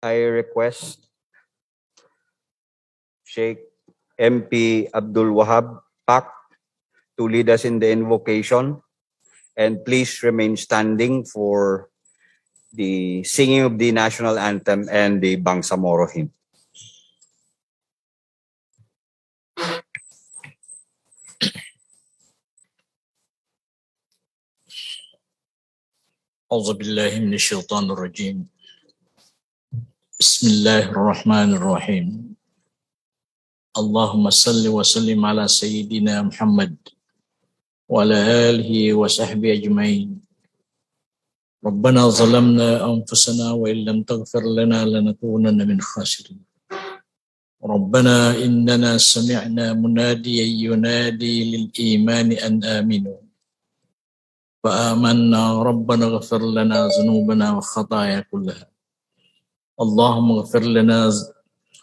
I request Sheikh MP Abdul Wahab Pak to lead us in the invocation, and please remain standing for the singing of the national anthem and the Bangsamoro hymn. أعوذ بالله من الشيطان الرجيم. بسم الله الرحمن الرحيم. اللهم صل وسلم على سيدنا محمد وعلى آله وصحبه أجمعين. ربنا ظلمنا أنفسنا وإن لم تغفر لنا لنكونن من الخاسرين. ربنا إننا سمعنا مناديا ينادي للإيمان أن آمنوا فآمنا ربنا اغفر لنا ذنوبنا وخطايا كلها. اللهم اغفر لنا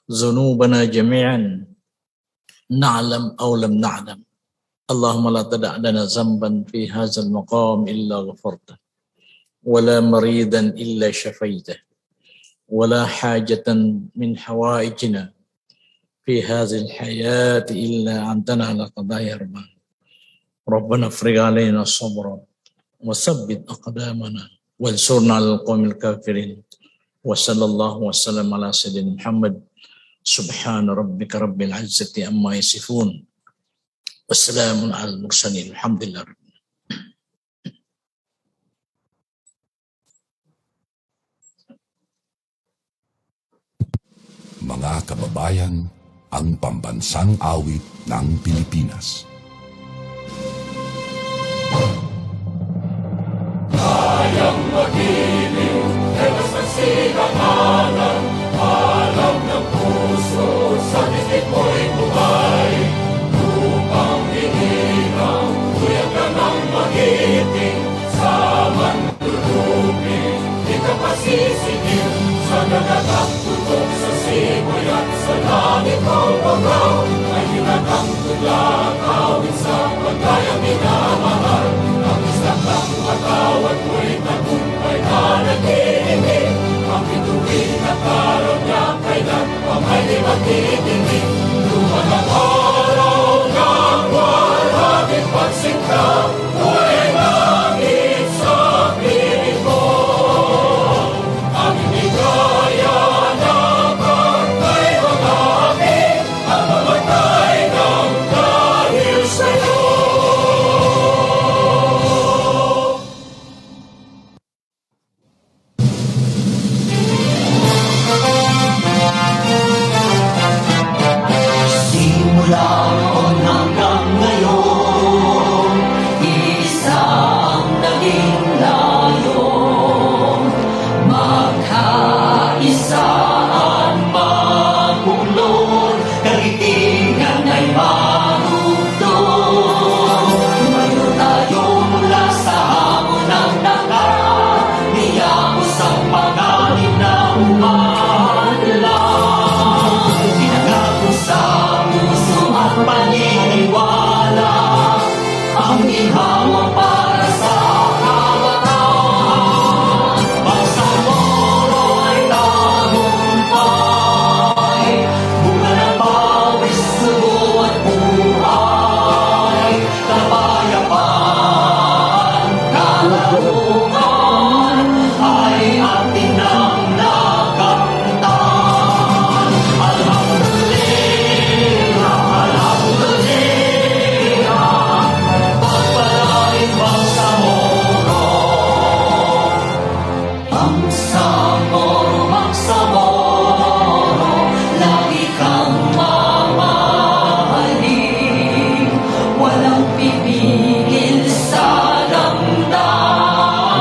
ذنوبنا جميعا نعلم أو لم نعلم. اللهم لا تدع لنا ذنبا في هذا المقام إلا غفرته ولا مريضا إلا شفيته ولا حاجة من حوائجنا في هذه الحياة إلا أنتنا على قضايا ربنا. ربنا افرغ علينا صبرا وثبت أقدامنا وانصرنا على القوم الكافرين. وصلى الله وسلم على سيدنا محمد. سبحان ربك رب العزة عما يصفون والسلام على المرسلين. الحمد لله. Mga kababayan, ang pambansang awit ng Pilipinas. Kayang magiliw, ewas ng silanganan, alam ng puso, sa titik mo'y buhay. Lupang hinirang, tuyag ka ng magiting, sa mandulupin, di ka pasisigil, sa nagatang tutok sa simoy at sa langit ang bagaw, ay hinatang tulad, awit sa pagkayang minamahal. Ang isang ng patawad mo'y tagumpay na nag-iimig. Ang bituin at karoon niya kailan pa may di magtitingin. Luman ang araw ng walang pagsingka, buhay langit sa piling ko. Ang inigaya na pagkay magami, ang mamatay ng dahil sa'yo. Walang pipigil sa damdamin.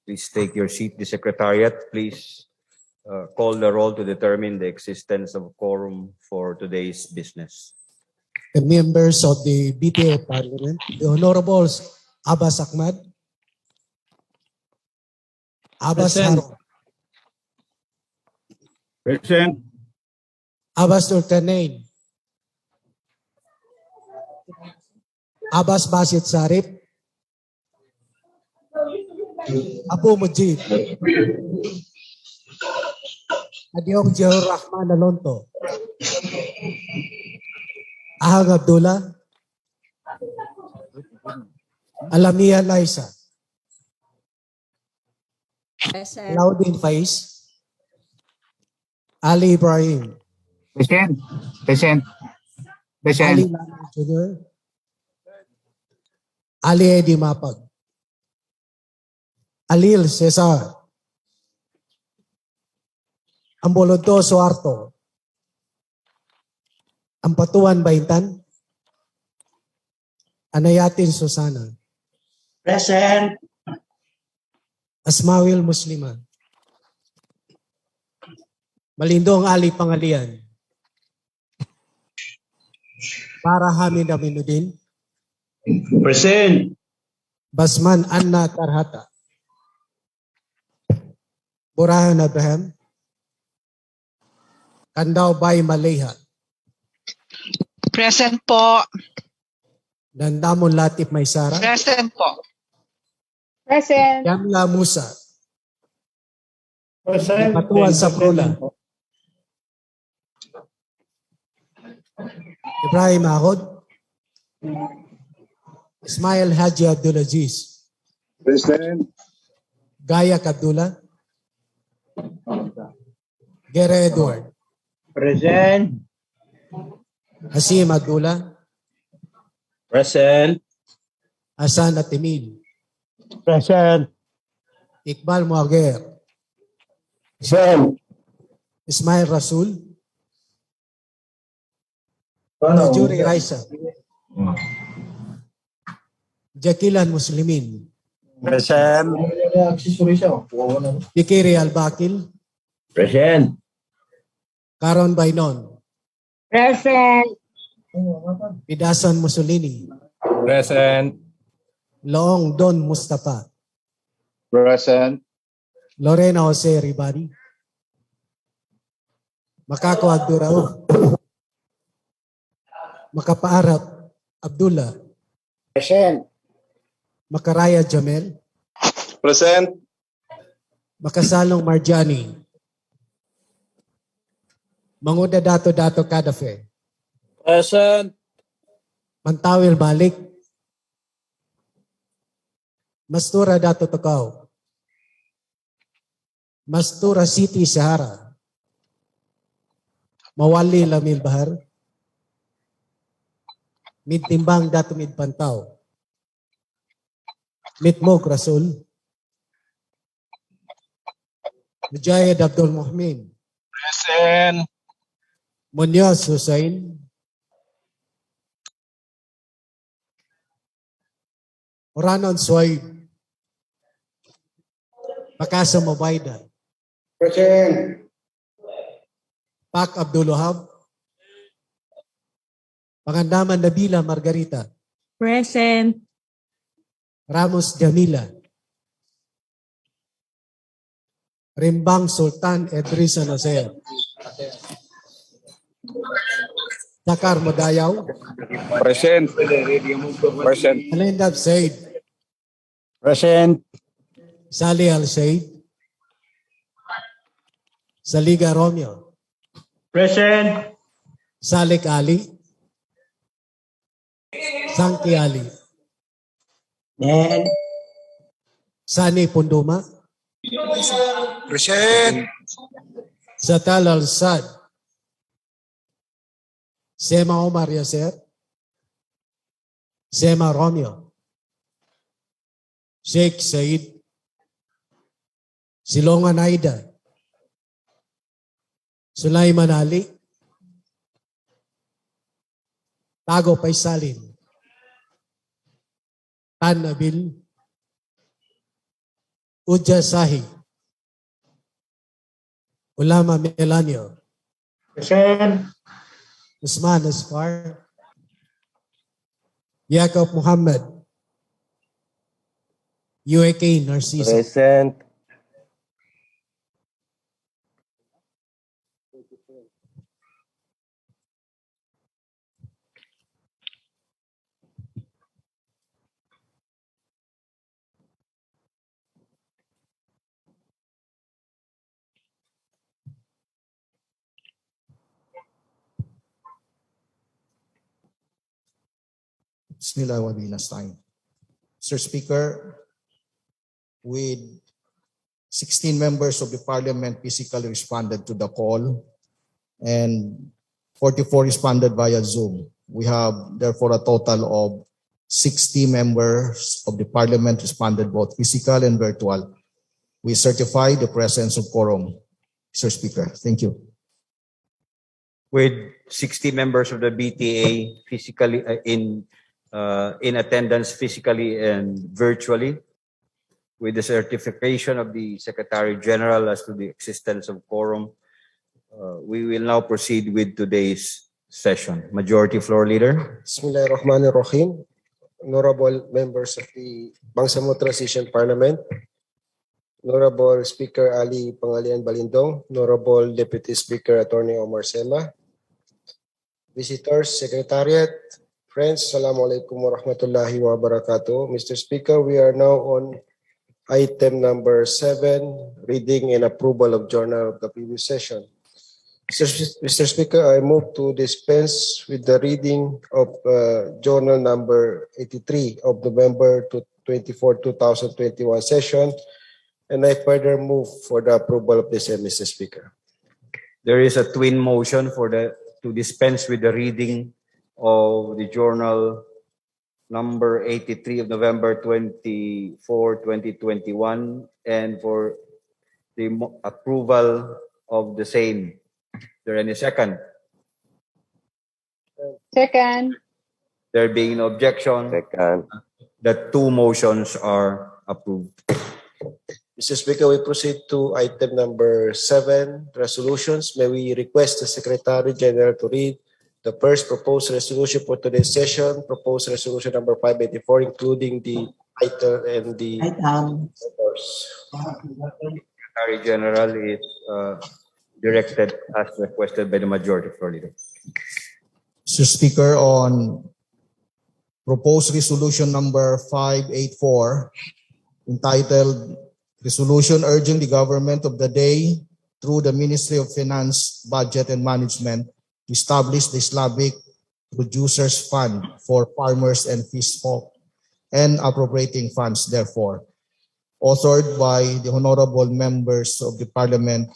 Please take your seat. The Secretariat, please call the roll to determine the existence of quorum for today's business. The members of the BTA Parliament, the Honorables Abbas Ahmad, Abbas Present. Harun, Present. Abbas Al-Thani, Abbas Basit Sarip, Abu Mujib, Adyong Jahur Rahman Alonto, Ahang Abdullah, Alamia Laisa, Present. Laudin Faiz, Ali Ibrahim, Present. Present. Ali Present. Lana Jr., Ali Edi Mapag, Alil Cesar, Ambolodo Suarto, Ampatuan Baintan, Anayatin Susana, Present. Asmawil Muslima, Malindong Ali Pangalian, Para Hamid Aminuddin, Present. Basman Anna Tarhata, Burahan Abraham, Kandaw Bay Maleha, Present po. Dandamon Latif Maysara, Present po. Present. Yamla Musa, Present. Patuan Saprula, Ibrahim Ahod, Ismail Haji Abdulaziz, Present. Gayak Abdullah, Gere Edward, Present. Hasim Abdullah, Present. Hasan Atimid, Present. Iqbal Muager, Present. Ismail Rasul, Najuri Raisa, Jakilan Muslimin, Present. Dikiri Al-Bakil, Present. Karon Bainon, Present. Pidasan Mussolini, Present. Loong Don Mustafa, Present. Lorena Jose Ribadi, Makako Abdurao, Makapaarap Abdullah, Present. Makaraya Jamel, Present. Makasalong Marjani, Manguda Dato Dato Kadafe, Present. Mantawil Malik, Mastura Dato Takaw, Mastura City Sahara, Mawali Lamil Bahar, Midtimbang Dato Midpantaw, Mitmog Rasul, Mujahid Abdul Muhmin, Present. Munoz Hussein, Oranon Suaib, Pakasa Mabayda, Present. Pak Abdul Wahab, Pangandaman Nabila Margarita, Present. Ramos Jamila, Rimbang Sultan Edrisa Nasir, Dakar Madayaw, Present. Present. Alendab Said, Present. Salih Al Said, Saliga Romeo, Present. Salik Ali, Sangki Ali, Sani Punduma, Present. Zatal Al Sad, Sema Omar Yasser, Sema Romeo, Sheikh Said, Silongan Aida, Sulaiman Ali, Tago Paisalin, Tan Abil, Uja Sahi. Ulama Melanio. Present. Usman Asfar. Jacob Muhammad. UAK Narciso. Present. Bismillah wa nasta'in. Mr. Speaker, with 16 members of the Parliament physically responded to the call and 44 responded via Zoom. We have therefore a total of 60 members of the Parliament responded both physical and virtual. We certify the presence of quorum. Mr. Speaker, thank you. With 60 members of the BTA physically in attendance physically and virtually, with the certification of the Secretary General as to the existence of quorum, we will now proceed with today's session. Majority Floor Leader. Bismillahirrahmanirrahim. Honorable members of the Bangsamoro Transition Parliament, Honorable Speaker Ali Pangalian Balindong, Honorable Deputy Speaker Attorney Omar Sema, visitors, Secretariat, friends, Assalamu alaikum wa rahmatullahi wa barakatuh. Mr. Speaker, we are now on item number 7, reading and approval of journal of the previous session. Mr. Speaker, I move to dispense with the reading of journal number 83 of November 24, 2021 session, and I further move for the approval of the same, Mr. Speaker. There is a twin motion to dispense with the reading of the journal number 83 of November 24, 2021, and for the approval of the same. Is there any second? Second. There being no objection, Second. the two motions are approved. Mr. Speaker, we proceed to item number 7, resolutions. May we request the Secretary General to read the first proposed resolution for today's session, proposed resolution number 584, including the title and the authors. Secretary General is directed as requested by the Majority Floor Leader. Mr. Speaker, on proposed resolution number 584, entitled Resolution Urging the Government of the Day through the Ministry of Finance, Budget and Management to establish the Islamic Producers Fund for Farmers and Fish Folk and appropriating funds therefore. Authored by the Honorable Members of the Parliament,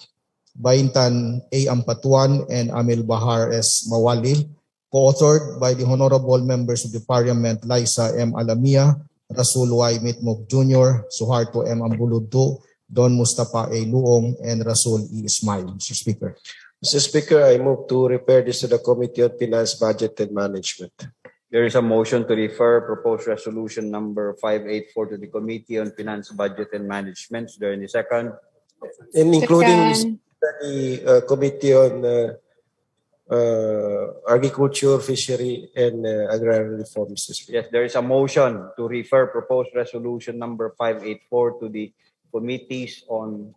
Baintan A. Ampatuan and Amil Bahar S. Mawalil, co-authored by the Honorable Members of the Parliament, Liza M. Alamia, Rasul Y. Mitmog Jr., Suharto M. Ambuludto, Don Mustafa A. Luong, and Rasul E. Ismail. Mr. Speaker. Mr. Speaker, I move to refer this to the Committee on Finance, Budget and Management. There is a motion to refer proposed resolution number 584 to the Committee on Finance, Budget and Management. Is there any second? And including Second. the Committee on Agriculture, Fishery and Agrarian Reform, Mr. Speaker. Yes, there is a motion to refer proposed resolution number 584 to the Committees on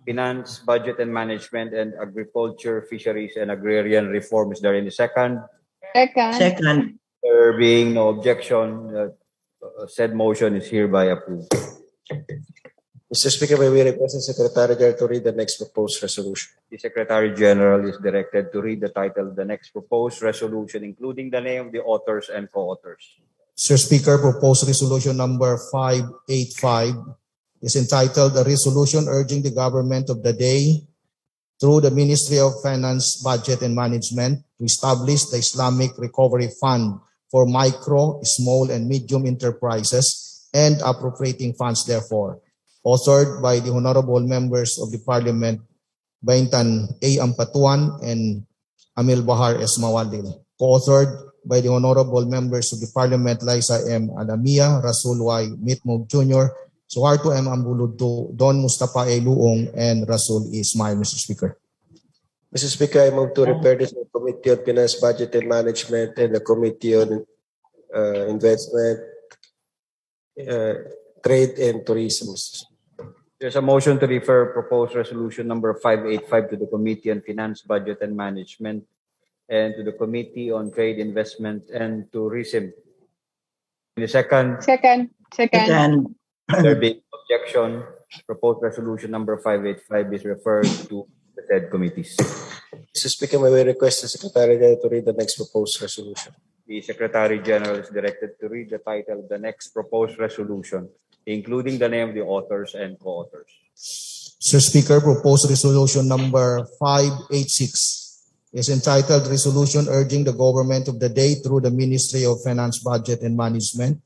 Finance, Budget and Management, and Agriculture, Fisheries and Agrarian Reform. Is there any second? Second. Second. There being no objection, said motion is hereby approved. Mr. Speaker, may we request the Secretary General to read the next proposed resolution. The Secretary General is directed to read the title of the next proposed resolution, including the name of the authors and co-authors. Mr. Speaker, proposed resolution number 585 is entitled A Resolution Urging the Government of the Day through the Ministry of Finance, Budget and Management to establish the Islamic Recovery Fund for micro, small and medium enterprises and appropriating funds therefore. Authored by the Honorable Members of the Parliament, Baintan A. Ampatuan and Amil Bahar S. Mawalil. Co-authored by the Honorable Members of the Parliament, Liza M. Alamia, Rasul Y. Mitmog Jr., Suharto M. Ambuludto, Don Mustafa A. Luong, and Rasul Ismail, Mr. Speaker. Mr. Speaker, I move to refer this to the Committee on Finance, Budget and Management and the Committee on Investment, Trade and Tourism. There's a motion to refer proposed resolution number 585 to the Committee on Finance, Budget and Management and to the Committee on Trade, Investment and Tourism. In the second, Second. there being no objection, proposed resolution number 585 is referred to the said committees. Mr. Speaker, may we request the Secretary General to read the next proposed resolution? The Secretary General is directed to read the title of the next proposed resolution, including the name of the authors and co-authors. Mr. Speaker, proposed resolution number 586 is entitled Resolution Urging the Government of the Day through the Ministry of Finance, Budget and Management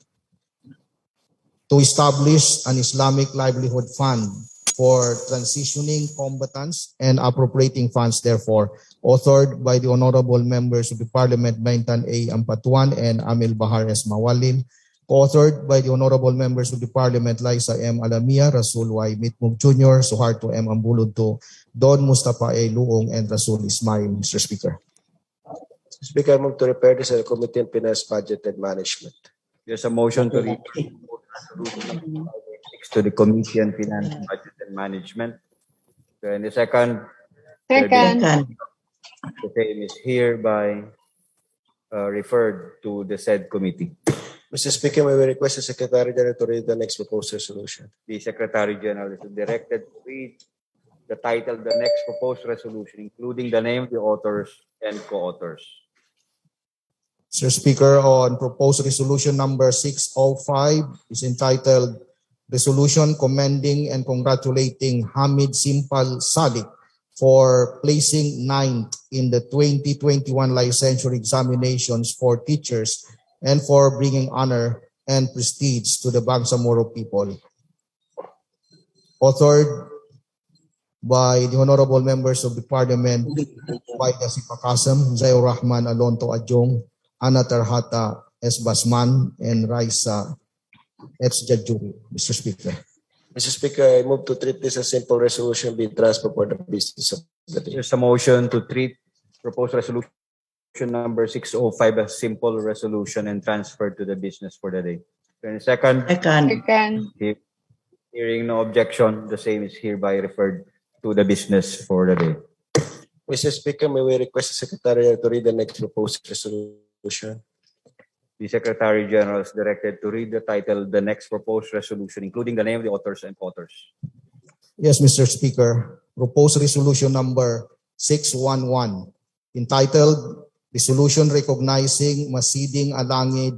to establish an Islamic Livelihood Fund for transitioning combatants and appropriating funds therefore, authored by the Honorable Members of the Parliament Baintan A. Ampatuan and Amil Bahar S. Mawalim, co-authored by the Honorable Members of the Parliament Liza M. Alamia, Rasul Y. Mitmug Jr., Suharto M. Ambuludto, Don Mustafa A. Luong, and Rasul Ismail, Mr. Speaker. Mr. Speaker, I move to refer this to the Committee on Finance, Budget and Management. There's a motion to refer resolution number 586 to the Committee on Finance, Budget and Management. So in the second, the same is hereby referred to the said committee. Mr. Speaker, may we request the Secretary General to read the next proposed resolution? The Secretary General is directed to read the title of the next proposed resolution, including the name of the authors and co-authors. Mr. Speaker, on proposed resolution number 605 is entitled Resolution Commending and Congratulating Hamid Simpal Salik for placing 9th in the 2021 licensure examinations for teachers and for bringing honor and prestige to the Bangsamoro people. Authored by the Honorable Members of the Parliament, Baida Sipakasam, Zayo Rahman Alonto Adjong, Ana Tarhata S. Basman, and Raisa F. Jajuri, Mr. Speaker. Mr. Speaker, I move to treat this as simple resolution be transferred for the business of the day. There's a motion to treat proposed resolution number 605 as simple resolution and transferred to the business for the day. And second, hearing no objection, the same is hereby referred to the business for the day. Mr. Speaker, may we request the Secretary to read the next proposed resolution? The Secretary General is directed to read the title of the next proposed resolution, including the name of the authors and co-authors. Yes, Mr. Speaker. Proposed resolution number 611 entitled Resolution Recognizing Masiding Alangadi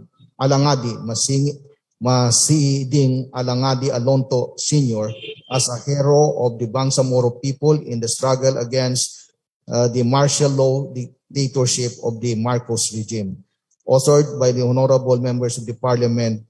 Alonto Sr. as a hero of the Bangsamoro people in the struggle against the martial law dictatorship of the Marcos regime. Authored by the Honorable Members of the Parliament,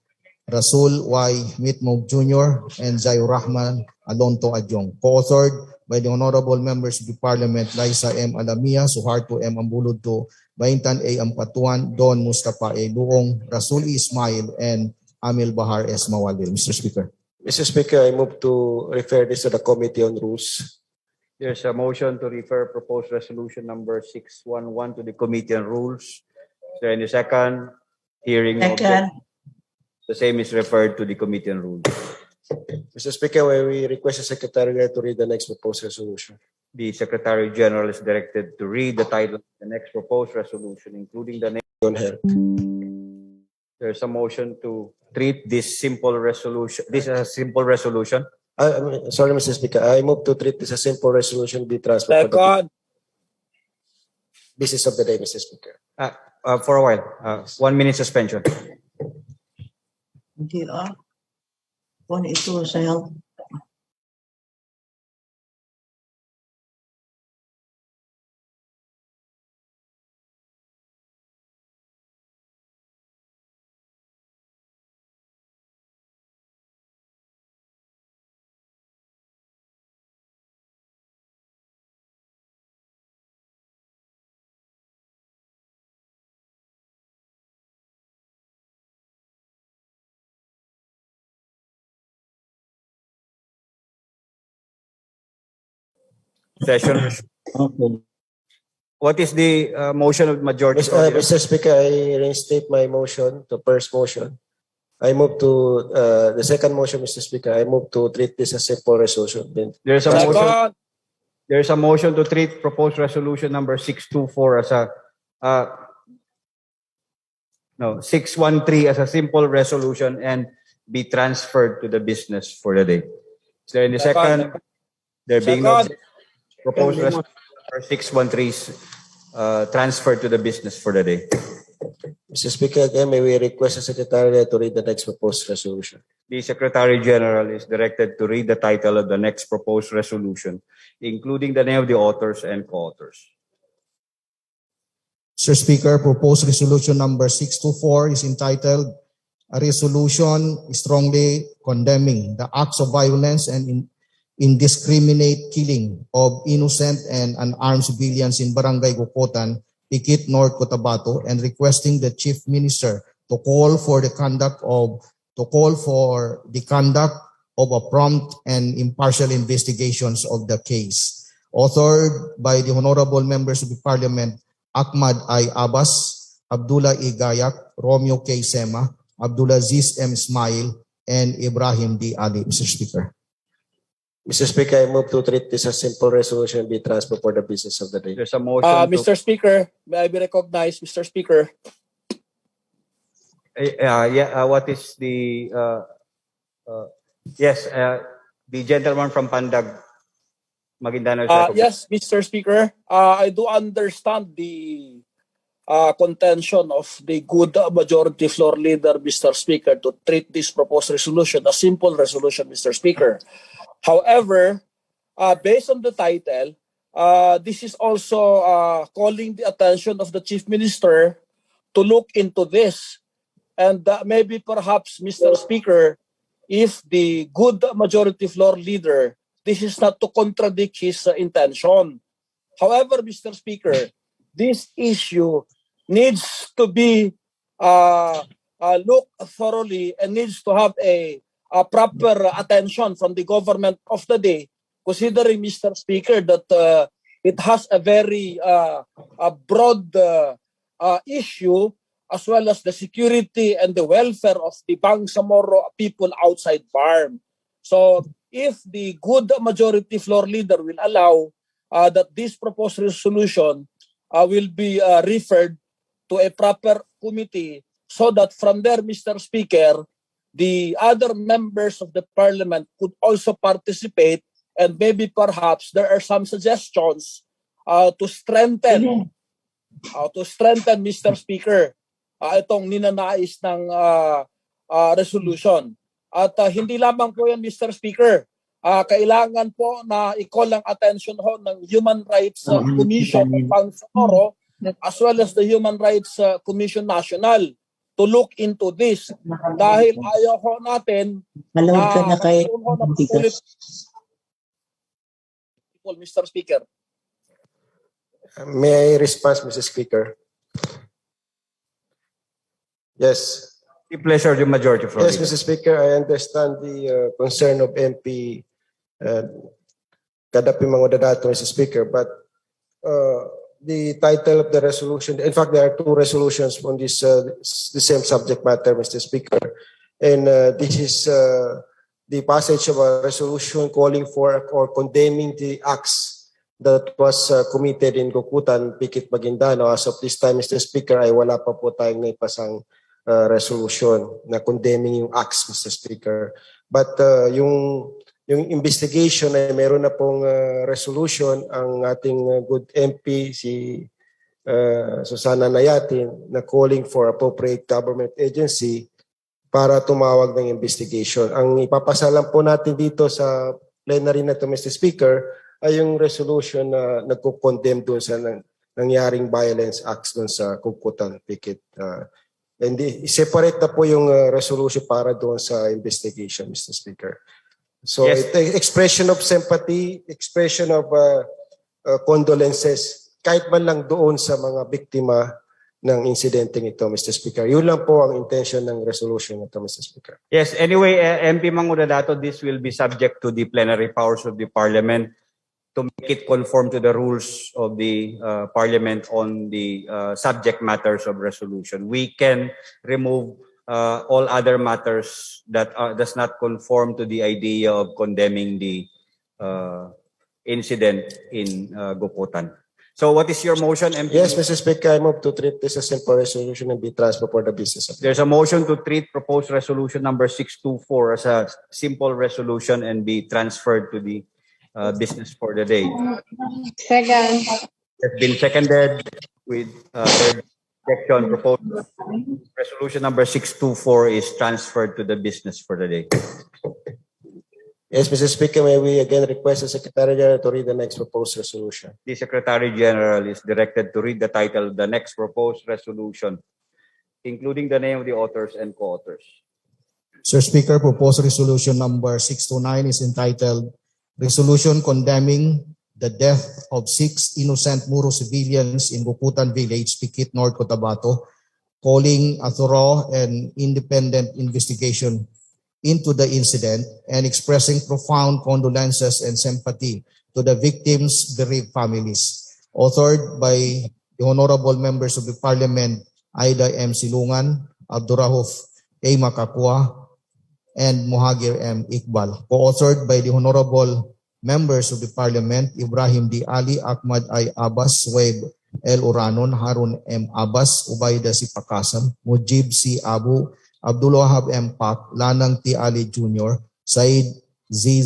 Rasul Y. Mitmog Jr. and Zayo Rahman Alonto Adjong. Co-authored by the Honorable Members of the Parliament, Liza M. Alamia, Suharto M. Ambuludto, Baintan A. Ampatuan, Don Mustafa A. Luong, Rasul Ismail, and Amil Bahar S. Mawalil. Mr. Speaker. Mr. Speaker, I move to refer this to the Committee on Rules. There's a motion to refer proposed resolution number 611 to the Committee on Rules. So in the second, hearing no objection, the same is referred to the Committee on Rules. Mr. Speaker, we request the Secretary to read the next proposed resolution. The Secretary General is directed to read the title of the next proposed resolution, including the name. On her. There's a motion to treat this simple resolution. This is a simple resolution. Sorry, Mr. Speaker. I move to treat this as a simple resolution be transferred for the business of the day, Mr. Speaker. For a while. 1 minute suspension. Hindi kung ito sa Session. What is the motion of majority? Mr. Speaker, I reinstate my motion, the first motion. I move to the second motion, Mr. Speaker. I move to treat this as simple resolution. There's a motion. There's a motion to treat proposed resolution number 624 as a 613 as a simple resolution and be transferred to the business for the day. Is there any second? There being no proposed resolution number 613 is transferred to the business for the day. Mr. Speaker, again, may we request the Secretary to read the next proposed resolution. The Secretary General is directed to read the title of the next proposed resolution, including the name of the authors and co-authors. Mr. Speaker, proposed resolution number 624 is entitled "A Resolution Strongly Condemning the Acts of Violence and Indiscriminate Killing of Innocent and Unarmed Civilians in Barangay Gukotan, Pikit, North Cotabato, and requesting the Chief Minister to call for the conduct of a prompt and impartial investigations of the case." Authored by the Honorable Members of the Parliament, Ahmad I. Abbas, Abdullah E. Gayak, Romeo K. Sema, Abdulaziz M. Ismail, and Ibrahim D. Ali, Mr. Speaker. Mr. Speaker, I move to treat this as simple resolution and be transferred for the business of the day. There's a motion. Mr. Speaker, may I be recognized, Mr. Speaker? What is the yes, the gentleman from Pandag, Maguindanao. Yes, Mr. Speaker. I do understand the contention of the good majority floor leader, Mr. Speaker, to treat this proposed resolution a simple resolution, Mr. Speaker. However, based on the title, this is also calling the attention of the Chief Minister to look into this. And maybe perhaps, Mr. Speaker, if the good majority floor leader, this is not to contradict his intention. However, Mr. Speaker, this issue needs to be looked thoroughly and needs to have a proper attention from the government of the day, considering, Mr. Speaker, that it has a very broad issue, as well as the security and the welfare of the Bangsamoro people outside farm. So if the good majority floor leader will allow that this proposed resolution will be referred to a proper committee, so that from there, Mr. Speaker, the other members of the Parliament could also participate, and maybe perhaps there are some suggestions to strengthen, Mr. Speaker, itong ninanais ng resolution. At hindi lamang po yan, Mr. Speaker. Kailangan po na i-call ang attention ho ng Human Rights Commission ng Bangsamoro, as well as the Human Rights Commission National, to look into this. Dahil ayaw ho natin Mr. Speaker. May I respond, Mr. Speaker? Yes. The pleasure of the majority floor. Yes, Mr. Speaker, I understand the concern of MP Kadapi Mangodadato, Mr. Speaker, but the title of the resolution, in fact, there are two resolutions on this the same subject matter, Mr. Speaker, and this is the passage of a resolution calling for or condemning the acts that was committed in Gukutan, Pikit, Maguindanao. As of this time, Mr. Speaker, ay wala pa po tayong naipasang resolution na condemning yung acts, Mr. Speaker. But yung investigation ay meron na pong resolution ang ating good MP si Susana Nayatin na calling for appropriate government agency para tumawag ng investigation. Ang ipapasa lang po natin dito sa plenary na to, Mr. Speaker, ay yung resolution na nagko-condemn doon sa nangyaring violence acts doon sa Gukutan, Pikit. And separate na po yung resolution para doon sa investigation, Mr. Speaker. So, yes. Expression of sympathy, expression of condolences, kahit man lang doon sa mga biktima ng insidenteng ito, Mr. Speaker. Yun lang po ang intention ng resolution ito, Mr. Speaker. Yes, anyway, MP Mangodadato, this will be subject to the plenary powers of the Parliament to make it conform to the rules of the Parliament on the subject matters of resolution. We can remove all other matters that does not conform to the idea of condemning the incident in Guputan. So what is your motion, MP? Yes, Mr. Speaker, I move to treat this as simple resolution and be transferred for the business of the There's a motion to treat proposed resolution number 624 as a simple resolution and be transferred to the business for the day. Second. Has been seconded with third section. Proposed resolution number 624 is transferred to the business for the day. Yes, Mr. Speaker, may we again request the Secretary General to read the next proposed resolution. The Secretary General is directed to read the title of the next proposed resolution, including the name of the authors and co-authors. Sir Speaker, proposed resolution number 629 is entitled Resolution Condemning the Death of 6 Innocent Moro Civilians in Guputan Village, Pikit, North Cotabato, calling a thorough and independent investigation into the incident and expressing profound condolences and sympathy to the victims' bereaved families. Authored by the Honorable Members of the Parliament, Aida M. Silungan, Abdurrahuf A. Makakwa, and Muhagir M. Iqbal. Co-authored by the Honorable Members of the Parliament, Ibrahim D. Ali, Ahmad I. Abbas, Suwaib L. Uranon, Harun M. Abbas, Ubaida C. Pakasam, Mujib C. Abu, Abdul Wahab M. Pak, Lanang T. Ali Jr., Said Z.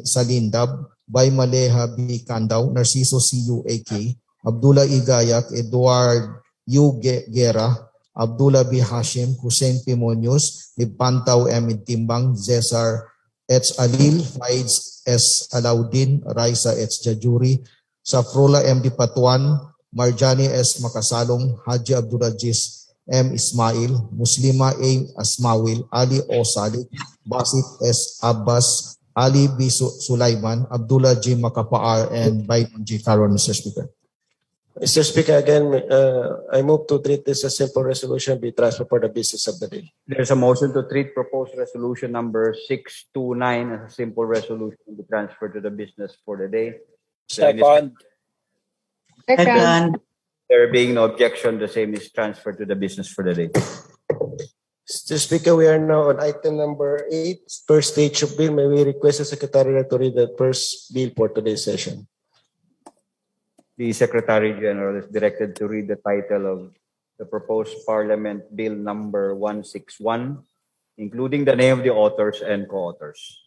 Salindab, Bay Maleha B. Kandaw, Narciso C. U. A.K., Abdullah Igayak, Edward U. Guerra, Abdullah B. Hashim, Hussein Pimonius, Lipantaw M. Timbang, Cesar H. Alil, Faiz S. Alauddin, Raisa H. Jajuri, Safrula M. Dipatuan, Marjani S. Makasalong, Haji Abdulaziz M. Ismail, Muslima A. Asmawil, Ali O. Salik, Basit S. Abbas, Ali B. Sulaiman, Abdullah G. Makapaar, and Bayman G. Caron, Mr. Speaker. Mr. Speaker, again, I move to treat this as simple resolution be transferred for the business of the day. There's a motion to treat proposed resolution number 629 as a simple resolution to be transferred to the business for the day. Second. Second. There being no objection, the same is transferred to the business for the day. Mr. Speaker, we are now on item number 8, first stage of bill. May we request the Secretary to read the first bill for today's session. The Secretary General is directed to read the title of the proposed Parliament Bill number 161, including the name of the authors and co-authors.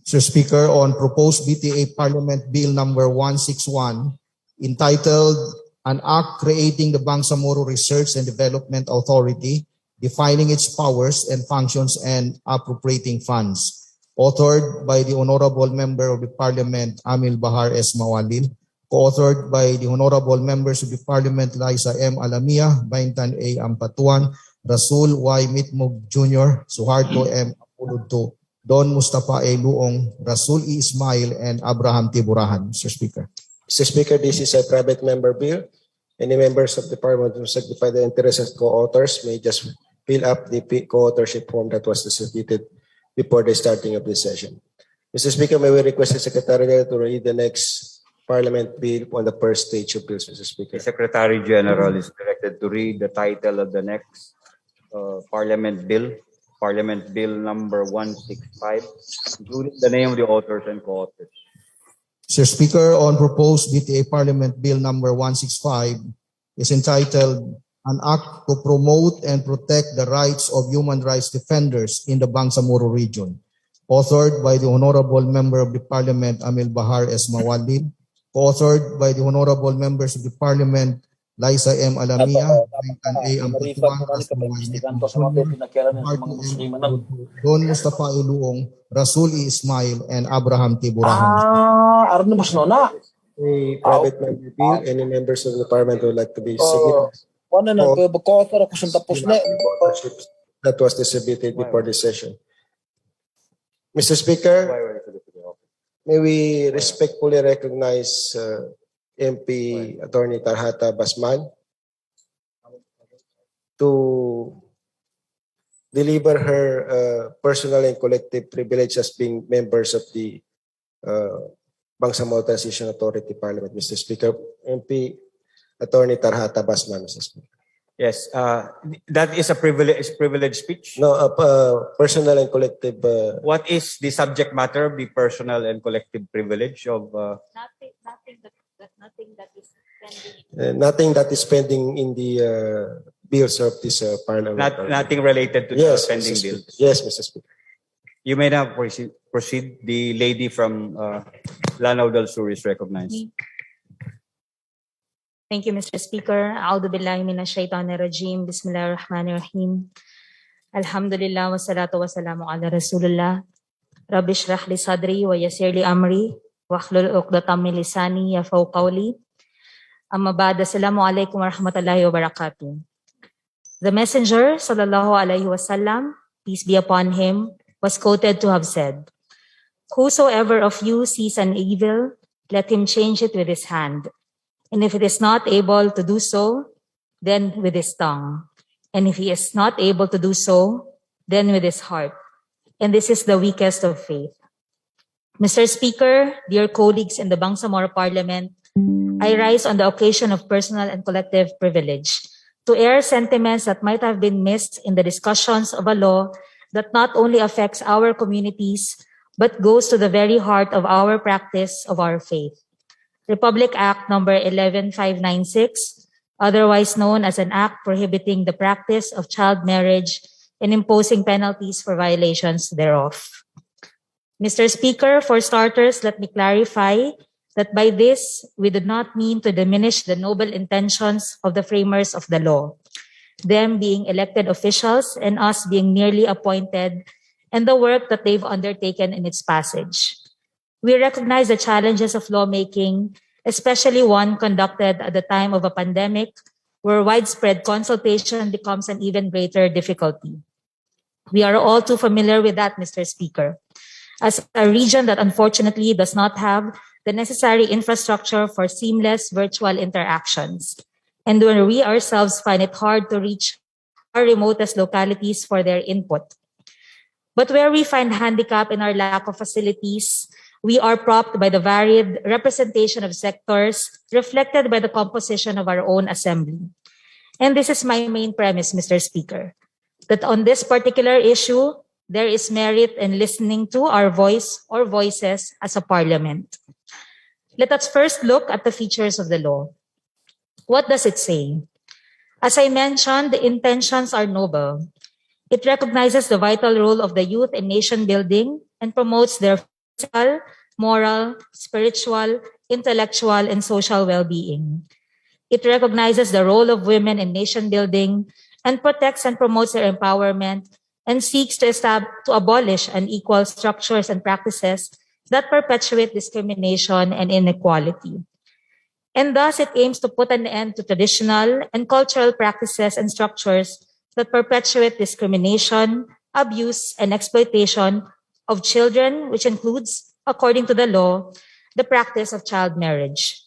Sir Speaker, on proposed BTA Parliament Bill number 161, entitled An Act Creating the Bangsamoro Research and Development Authority, defining its powers and functions and appropriating funds, authored by the Honorable Member of the Parliament, Amil Bahar S. Mawalil, co-authored by the Honorable Members of the Parliament, Liza M. Alamia, Baintan A. Ampatuan, Rasul Y. Mitmog Jr., Suharto M. Apuludto, Don Mustafa A. Luong, Rasul E. Ismail, and Abraham Tiburahan, Mr. Speaker. Mr. Speaker, this is a private member bill. Any members of the Parliament who signify the interest as co-authors may just fill up the co-authorship form that was distributed before the starting of this session. Mr. Speaker, may we request the Secretary to read the next Parliament bill on the first stage of bills, Mr. Speaker. The Secretary General is directed to read the title of the next Parliament Bill number 165, including the name of the authors and co-authors. Mr. Speaker, on proposed BTA Parliament Bill number 165 is entitled An Act to Promote and Protect the Rights of Human Rights Defenders in the Bangsamoro Region, authored by the Honorable Member of the Parliament, Amil Bahar S. Mawalil, co-authored by the Honorable Members of the Parliament, Liza M. Alamia, Baintan A. Ampatuan, Don Mustafa A. Luong, Rasul E. Ismail, and Abraham Tiburahan. Arno mas nona. A private member bill. Any members of the Parliament who would like to be signatories? Ano na, ko-author ako sa tapos na. That was distributed before this session. Mr. Speaker, may we respectfully recognize MP Attorney Tarhata Basman to deliver her personal and collective privilege as being members of the Bangsamoro Transition Authority Parliament, Mr. Speaker. MP Attorney Tarhata Basman, Mr. Speaker. Yes, that is a privilege speech. No, personal and collective. What is the subject matter of the personal and collective privilege of? Nothing that is pending in the bills of this Parliament. Nothing related to Yes, the pending Mr. bill. Speaker. Yes, Mr. Speaker. You may now proceed. The lady from Lanao del Sur is recognized. Thank you, Mr. Speaker. A'udhu billahi minash shaitanir rajim. Bismillahirrahmanirrahim. Alhamdulillah wa salatu wa salamu ala Rasulullah. Rabbi shrah li sadri wa yassir li amri wa hlul 'uqdatam min lisani yafqahu qawli. Amma ba'd. Assalamu alaikum wa rahmatullahi wa barakatuh. The Messenger sallallahu alaihi wasallam, peace be upon him, was quoted to have said, "Whosoever of you sees an evil, let him change it with his hand. And if it is not able to do so, then with his tongue. And if he is not able to do so, then with his heart. And this is the weakest of faith." Mr. Speaker, dear colleagues in the Bangsamoro Parliament, I rise on the occasion of personal and collective privilege to air sentiments that might have been missed in the discussions of a law that not only affects our communities, but goes to the very heart of our practice of our faith. Republic Act number 11596, otherwise known as an act prohibiting the practice of child marriage and imposing penalties for violations thereof. Mr. Speaker, for starters, let me clarify that by this, we did not mean to diminish the noble intentions of the framers of the law, them being elected officials and us being merely appointed, and the work that they've undertaken in its passage. We recognize the challenges of lawmaking, especially one conducted at the time of a pandemic, where widespread consultation becomes an even greater difficulty. We are all too familiar with that, Mr. Speaker, as a region that unfortunately does not have the necessary infrastructure for seamless virtual interactions, and where we ourselves find it hard to reach our remotest localities for their input. But where we find handicap in our lack of facilities, we are propped by the varied representation of sectors reflected by the composition of our own assembly. And this is my main premise, Mr. Speaker, that on this particular issue, there is merit in listening to our voice or voices as a parliament. Let us first look at the features of the law. What does it say? As I mentioned, the intentions are noble. It recognizes the vital role of the youth in nation building and promotes their physical, moral, spiritual, intellectual, and social well-being. It recognizes the role of women in nation building and protects and promotes their empowerment and seeks to abolish unequal structures and practices that perpetuate discrimination and inequality. And thus, it aims to put an end to traditional and cultural practices and structures that perpetuate discrimination, abuse, and exploitation of children, which includes, according to the law, the practice of child marriage.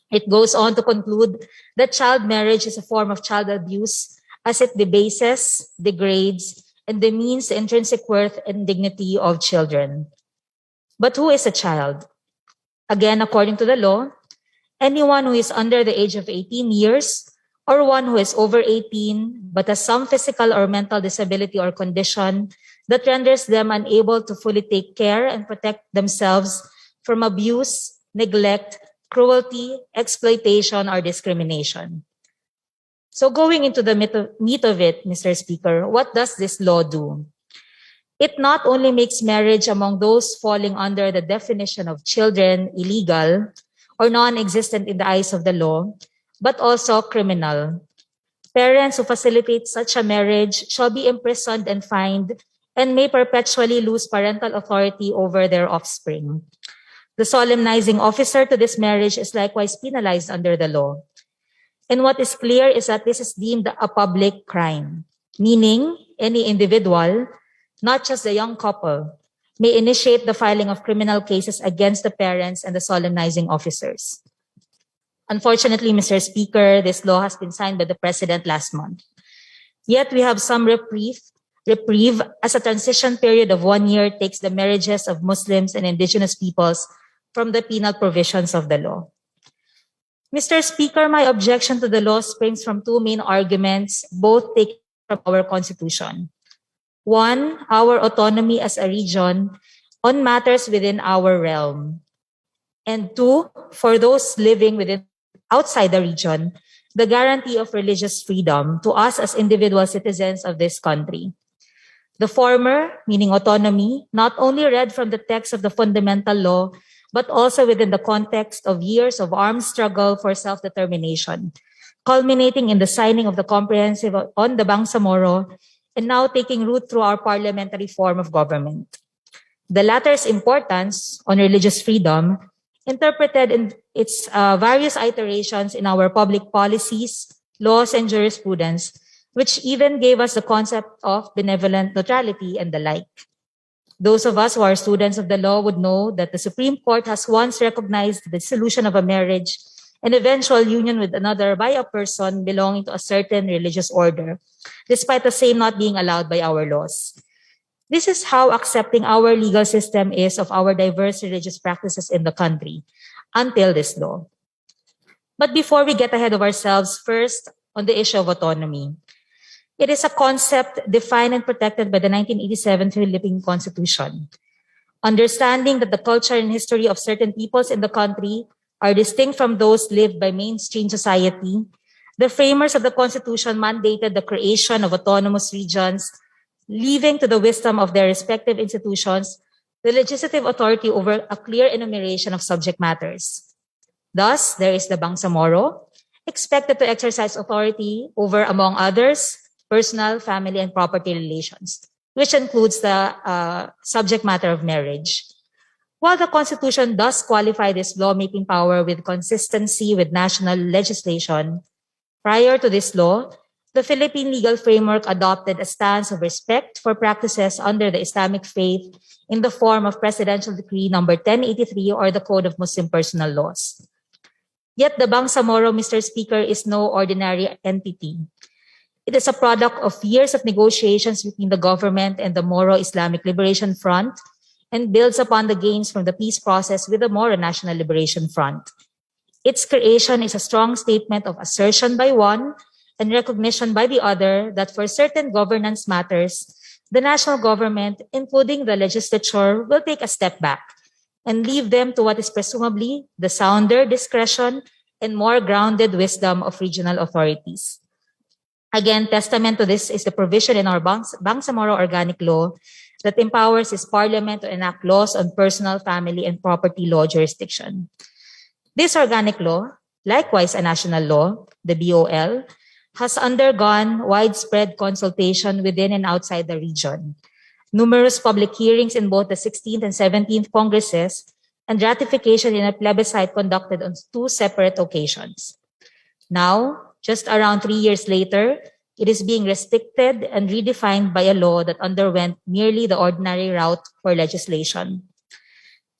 It goes on to conclude that child marriage is a form of child abuse as it debases, degrades, and demeans the intrinsic worth and dignity of children. But who is a child? Again, according to the law, anyone who is under the age of 18 years or one who is over 18 but has some physical or mental disability or condition that renders them unable to fully take care and protect themselves from abuse, neglect, cruelty, exploitation, or discrimination. So going into the meat of it, Mr. Speaker, what does this law do? It not only makes marriage among those falling under the definition of children illegal or non-existent in the eyes of the law, but also criminal. Parents who facilitate such a marriage shall be imprisoned and fined and may perpetually lose parental authority over their offspring. The solemnizing officer to this marriage is likewise penalized under the law. And what is clear is that this is deemed a public crime, meaning any individual, not just the young couple, may initiate the filing of criminal cases against the parents and the solemnizing officers. Unfortunately, Mr. Speaker, this law has been signed by the President last month. Yet we have some reprieve as a transition period of 1 year takes the marriages of Muslims and indigenous peoples from the penal provisions of the law. Mr. Speaker, my objection to the law springs from two main arguments, both taken from our Constitution. One, our autonomy as a region on matters within our realm. And two, for those living outside the region, the guarantee of religious freedom to us as individual citizens of this country. The former, meaning autonomy, not only read from the text of the fundamental law, but also within the context of years of armed struggle for self-determination, culminating in the signing of the Comprehensive on the Bangsamoro, and now taking root through our parliamentary form of government. The latter's importance on religious freedom, interpreted in its various iterations in our public policies, laws, and jurisprudence, which even gave us the concept of benevolent neutrality and the like. Those of us who are students of the law would know that the Supreme Court has once recognized the dissolution of a marriage and eventual union with another by a person belonging to a certain religious order, despite the same not being allowed by our laws. This is how accepting our legal system is of our diverse religious practices in the country, until this law. But before we get ahead of ourselves, first, on the issue of autonomy. It is a concept defined and protected by the 1987 Philippine Constitution. Understanding that the culture and history of certain peoples in the country are distinct from those lived by mainstream society, the framers of the Constitution mandated the creation of autonomous regions, leaving to the wisdom of their respective institutions the legislative authority over a clear enumeration of subject matters. Thus, there is the Bangsamoro, expected to exercise authority over, among others, personal, family, and property relations, which includes the subject matter of marriage. While the Constitution does qualify this lawmaking power with consistency with national legislation, prior to this law, the Philippine legal framework adopted a stance of respect for practices under the Islamic faith in the form of Presidential Decree number 1083 or the Code of Muslim Personal Laws. Yet the Bangsamoro, Mr. Speaker, is no ordinary entity. It is a product of years of negotiations between the government and the Moro Islamic Liberation Front and builds upon the gains from the peace process with the Moro National Liberation Front. Its creation is a strong statement of assertion by one and recognition by the other that for certain governance matters, the national government, including the legislature, will take a step back and leave them to what is presumably the sounder discretion and more grounded wisdom of regional authorities. Again, testament to this is the provision in our Bangsamoro Organic Law that empowers its parliament to enact laws on personal, family, and property law jurisdiction. This organic law, likewise a national law, the BOL, has undergone widespread consultation within and outside the region, numerous public hearings in both the 16th and 17th Congresses, and ratification in a plebiscite conducted on two separate occasions. Now, just around 3 years later, it is being restricted and redefined by a law that underwent merely the ordinary route for legislation.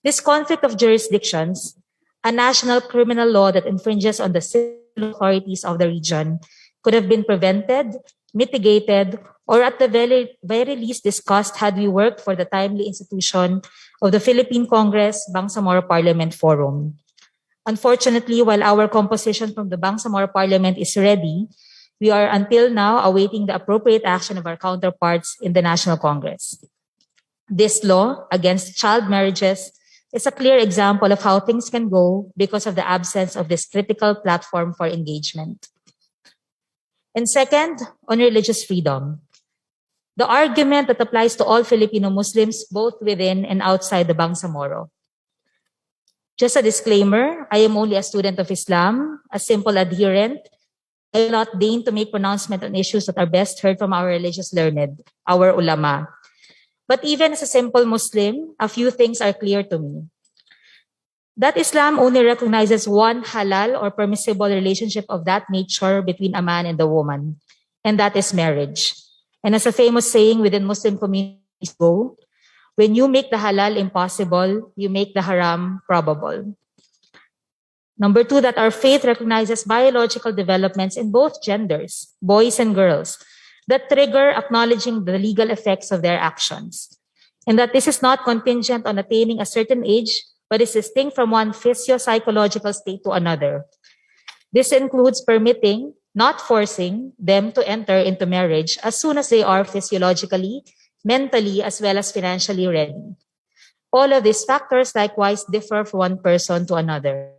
This conflict of jurisdictions, a national criminal law that infringes on the civil authorities of the region, could have been prevented, mitigated, or at the very least discussed had we worked for the timely institution of the Philippine Congress Bangsamoro Parliament Forum. Unfortunately, while our composition from the Bangsamoro Parliament is ready, we are until now awaiting the appropriate action of our counterparts in the National Congress. This law against child marriages is a clear example of how things can go because of the absence of this critical platform for engagement. And second, on religious freedom. The argument that applies to all Filipino Muslims, both within and outside the Bangsamoro. Just a disclaimer, I am only a student of Islam, a simple adherent. I will not deign to make pronouncement on issues that are best heard from our religious learned, our ulama. But even as a simple Muslim, a few things are clear to me. That Islam only recognizes one halal or permissible relationship of that nature between a man and a woman, and that is marriage. And as a famous saying within Muslim communities go, when you make the halal impossible, you make the haram probable. Number two, that our faith recognizes biological developments in both genders, boys and girls, that trigger acknowledging the legal effects of their actions. And that this is not contingent on attaining a certain age but is distinct from one physio-psychological state to another. This includes permitting, not forcing, them to enter into marriage as soon as they are physiologically, mentally, as well as financially ready. All of these factors likewise differ from one person to another.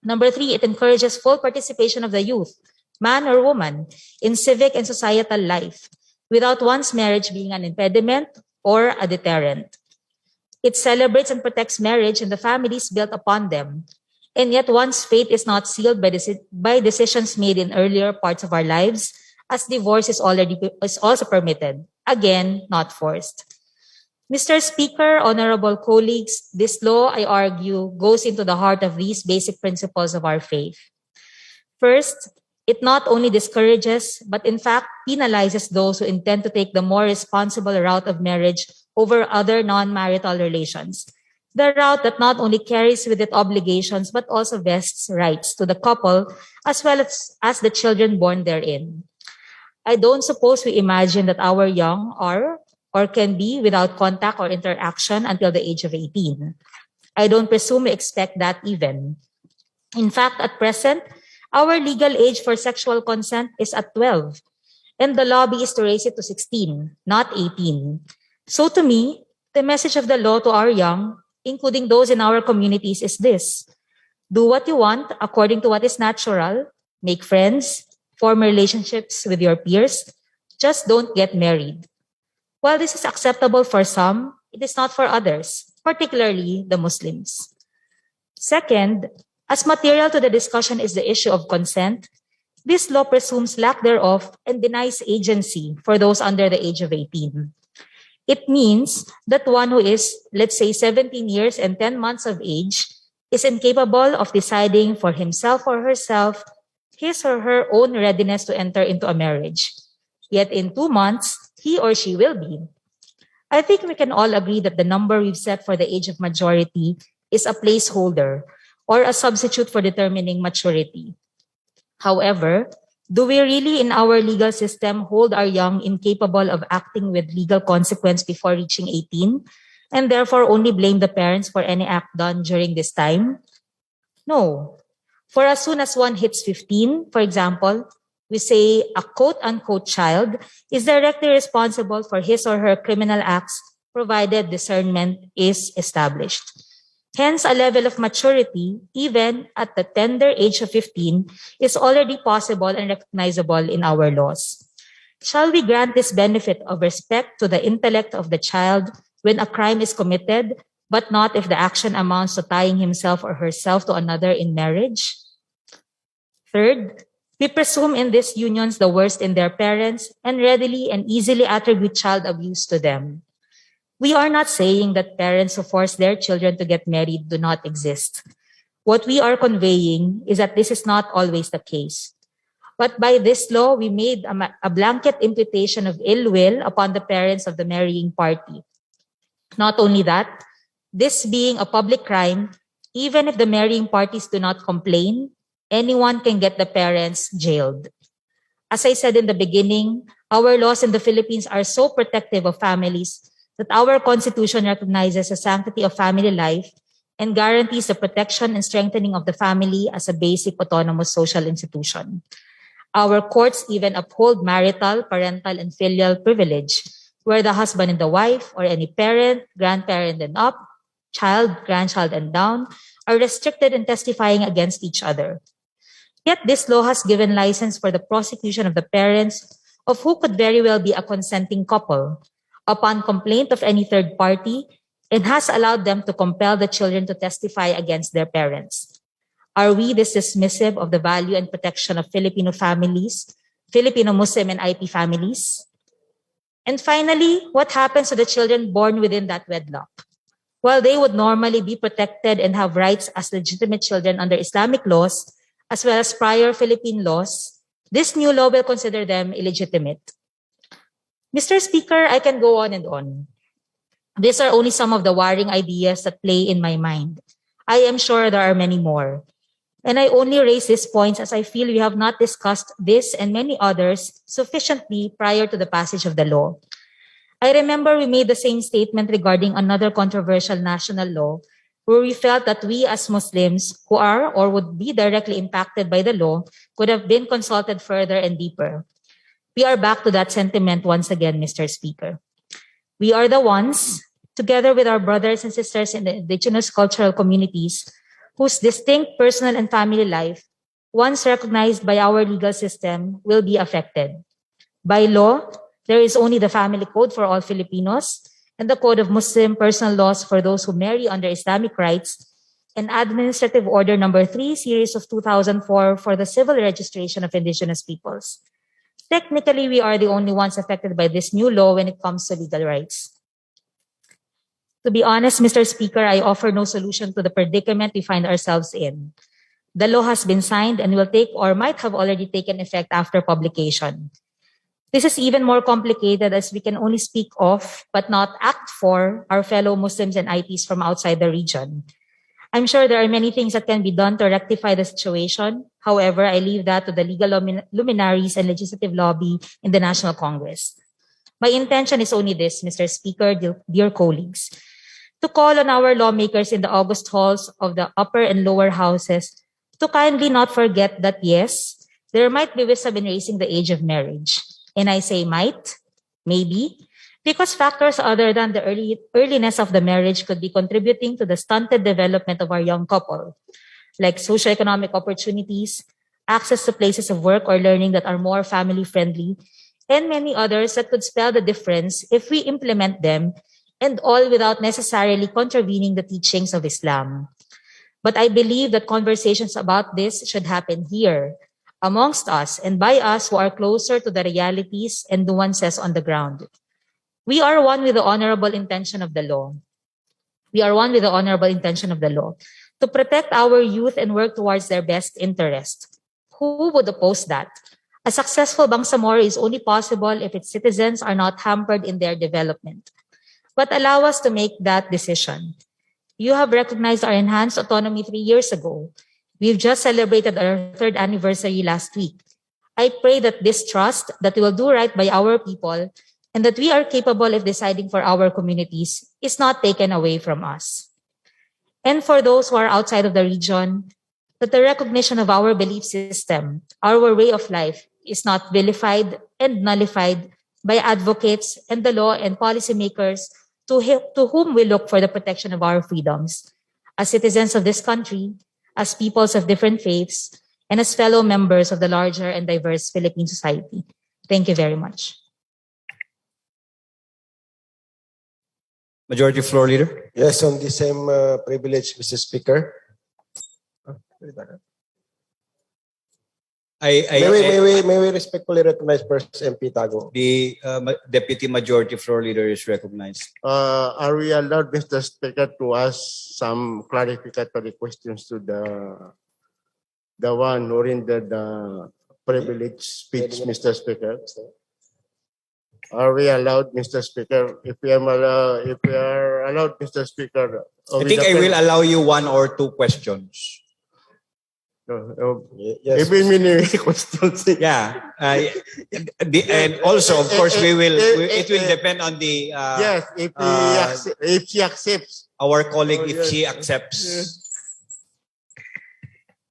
Number 3, it encourages full participation of the youth, man or woman, in civic and societal life, without one's marriage being an impediment or a deterrent. It celebrates and protects marriage and the families built upon them, and yet one's fate is not sealed by decisions made in earlier parts of our lives, as divorce is also permitted, again, not forced. Mr. Speaker, honorable colleagues, this law, I argue, goes into the heart of these basic principles of our faith. First, it not only discourages, but in fact penalizes those who intend to take the more responsible route of marriage over other non-marital relations. The route that not only carries with it obligations, but also vests rights to the couple as well as the children born therein. I don't suppose we imagine that our young are or can be without contact or interaction until the age of 18. I don't presume we expect that even. In fact, at present, our legal age for sexual consent is at 12, and the lobby is to raise it to 16, not 18. So to me, the message of the law to our young, including those in our communities, is this: do what you want according to what is natural, make friends, form relationships with your peers, just don't get married. While this is acceptable for some, it is not for others, particularly the Muslims. Second, as material to the discussion is the issue of consent, this law presumes lack thereof and denies agency for those under the age of 18. It means that one who is, let's say, 17 years and 10 months of age is incapable of deciding for himself or herself his or her own readiness to enter into a marriage. Yet in 2 months, he or she will be. I think we can all agree that the number we've set for the age of majority is a placeholder or a substitute for determining maturity. However, do we really in our legal system hold our young incapable of acting with legal consequence before reaching 18 and therefore only blame the parents for any act done during this time? No. For as soon as one hits 15, for example, we say a quote-unquote child is directly responsible for his or her criminal acts provided discernment is established. Hence, a level of maturity, even at the tender age of 15, is already possible and recognizable in our laws. Shall we grant this benefit of respect to the intellect of the child when a crime is committed, but not if the action amounts to tying himself or herself to another in marriage? Third, we presume in these unions the worst in their parents and readily and easily attribute child abuse to them. We are not saying that parents who force their children to get married do not exist. What we are conveying is that this is not always the case. But by this law, we made a blanket imputation of ill will upon the parents of the marrying party. Not only that, this being a public crime, even if the marrying parties do not complain, anyone can get the parents jailed. As I said in the beginning, our laws in the Philippines are so protective of families that our Constitution recognizes the sanctity of family life and guarantees the protection and strengthening of the family as a basic autonomous social institution. Our courts even uphold marital, parental, and filial privilege, where the husband and the wife, or any parent, grandparent and up, child, grandchild and down, are restricted in testifying against each other. Yet this law has given license for the prosecution of the parents of who could very well be a consenting couple upon complaint of any third party, and has allowed them to compel the children to testify against their parents. Are we this dismissive of the value and protection of Filipino families, Filipino Muslim and IP families? And finally, what happens to the children born within that wedlock? While they would normally be protected and have rights as legitimate children under Islamic laws, as well as prior Philippine laws, this new law will consider them illegitimate. Mr. Speaker, I can go on and on. These are only some of the worrying ideas that play in my mind. I am sure there are many more. And I only raise these points as I feel we have not discussed this and many others sufficiently prior to the passage of the law. I remember we made the same statement regarding another controversial national law where we felt that we as Muslims who are or would be directly impacted by the law could have been consulted further and deeper. We are back to that sentiment once again, Mr. Speaker. We are the ones, together with our brothers and sisters in the indigenous cultural communities, whose distinct personal and family life, once recognized by our legal system, will be affected. By law, there is only the family code for all Filipinos and the Code of Muslim Personal Laws for those who marry under Islamic rites, and Administrative Order Number 3, Series of 2004 for the civil registration of indigenous peoples. Technically, we are the only ones affected by this new law when it comes to legal rights. To be honest, Mr. Speaker, I offer no solution to the predicament we find ourselves in. The law has been signed and will take or might have already taken effect after publication. This is even more complicated as we can only speak of, but not act for, our fellow Muslims and IPs from outside the region. I'm sure there are many things that can be done to rectify the situation. However, I leave that to the legal luminaries and legislative lobby in the National Congress. My intention is only this, Mr. Speaker, dear colleagues, to call on our lawmakers in the august halls of the upper and lower houses to kindly not forget that, yes, there might be wisdom in raising the age of marriage. And I say might, maybe, because factors other than the earliness of the marriage could be contributing to the stunted development of our young couple, like socioeconomic opportunities, access to places of work or learning that are more family-friendly, and many others that could spell the difference if we implement them, and all without necessarily contravening the teachings of Islam. But I believe that conversations about this should happen here, amongst us and by us who are closer to the realities and nuances on the ground. We are one with the honorable intention of the law. We are one with the honorable intention of the law to protect our youth and work towards their best interest. Who would oppose that? A successful Bangsamoro is only possible if its citizens are not hampered in their development. But allow us to make that decision. You have recognized our enhanced autonomy 3 years ago. We've just celebrated our 3rd anniversary last week. I pray that this trust that we will do right by our people and that we are capable of deciding for our communities is not taken away from us. And for those who are outside of the region, that the recognition of our belief system, our way of life, is not vilified and nullified by advocates and the law and policymakers to whom we look for the protection of our freedoms. As citizens of this country, as peoples of different faiths, and as fellow members of the larger and diverse Philippine society. Thank you very much. Majority Floor Leader. Yes, on the same privilege, Mr. Speaker. May we respectfully recognize first MP Tago? The Deputy Majority Floor Leader is recognized. Are we allowed, Mr. Speaker, to ask some clarificatory questions to the one who rendered the privileged speech, Mr. Speaker? Are we allowed, Mr. Speaker? If we are allowed, Mr. Speaker. I think I will allow you 1 or 2 questions. Yes. Many questions. Yeah. And also, of course, it will depend on the yes, if she accepts. Our colleague, if she accepts.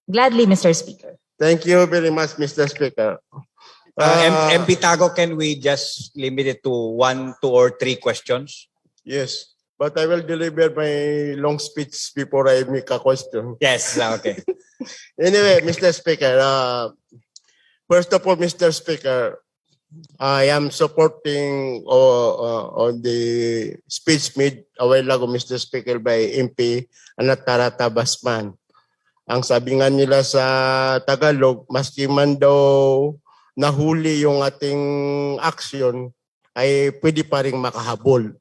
Gladly, Mr. Speaker. Thank you very much, Mr. Speaker. MP Tago, can we just limit it to 1, 2, or 3 questions? Yes, but I will deliver my long speech before I make a question. Yes, okay. Anyway, Mr. Speaker, first of all, Mr. Speaker, I am supporting on the speech made a while ago, Mr. Speaker, by MP Anatara Tabasman. Ang sabi nga nila sa Tagalog, maski man daw nahuli yung ating action, ay pwede pa rin makahabol.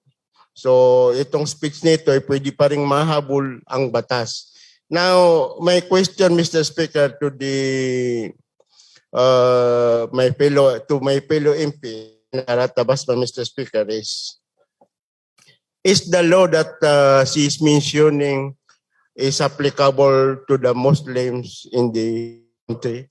So itong speech nito ay pwede pa rin mahabol ang batas. Now, my question, Mr. Speaker, to my fellow MP, Tabasman, Mr. Speaker, is the law that she is mentioning is applicable to the Muslims in the country?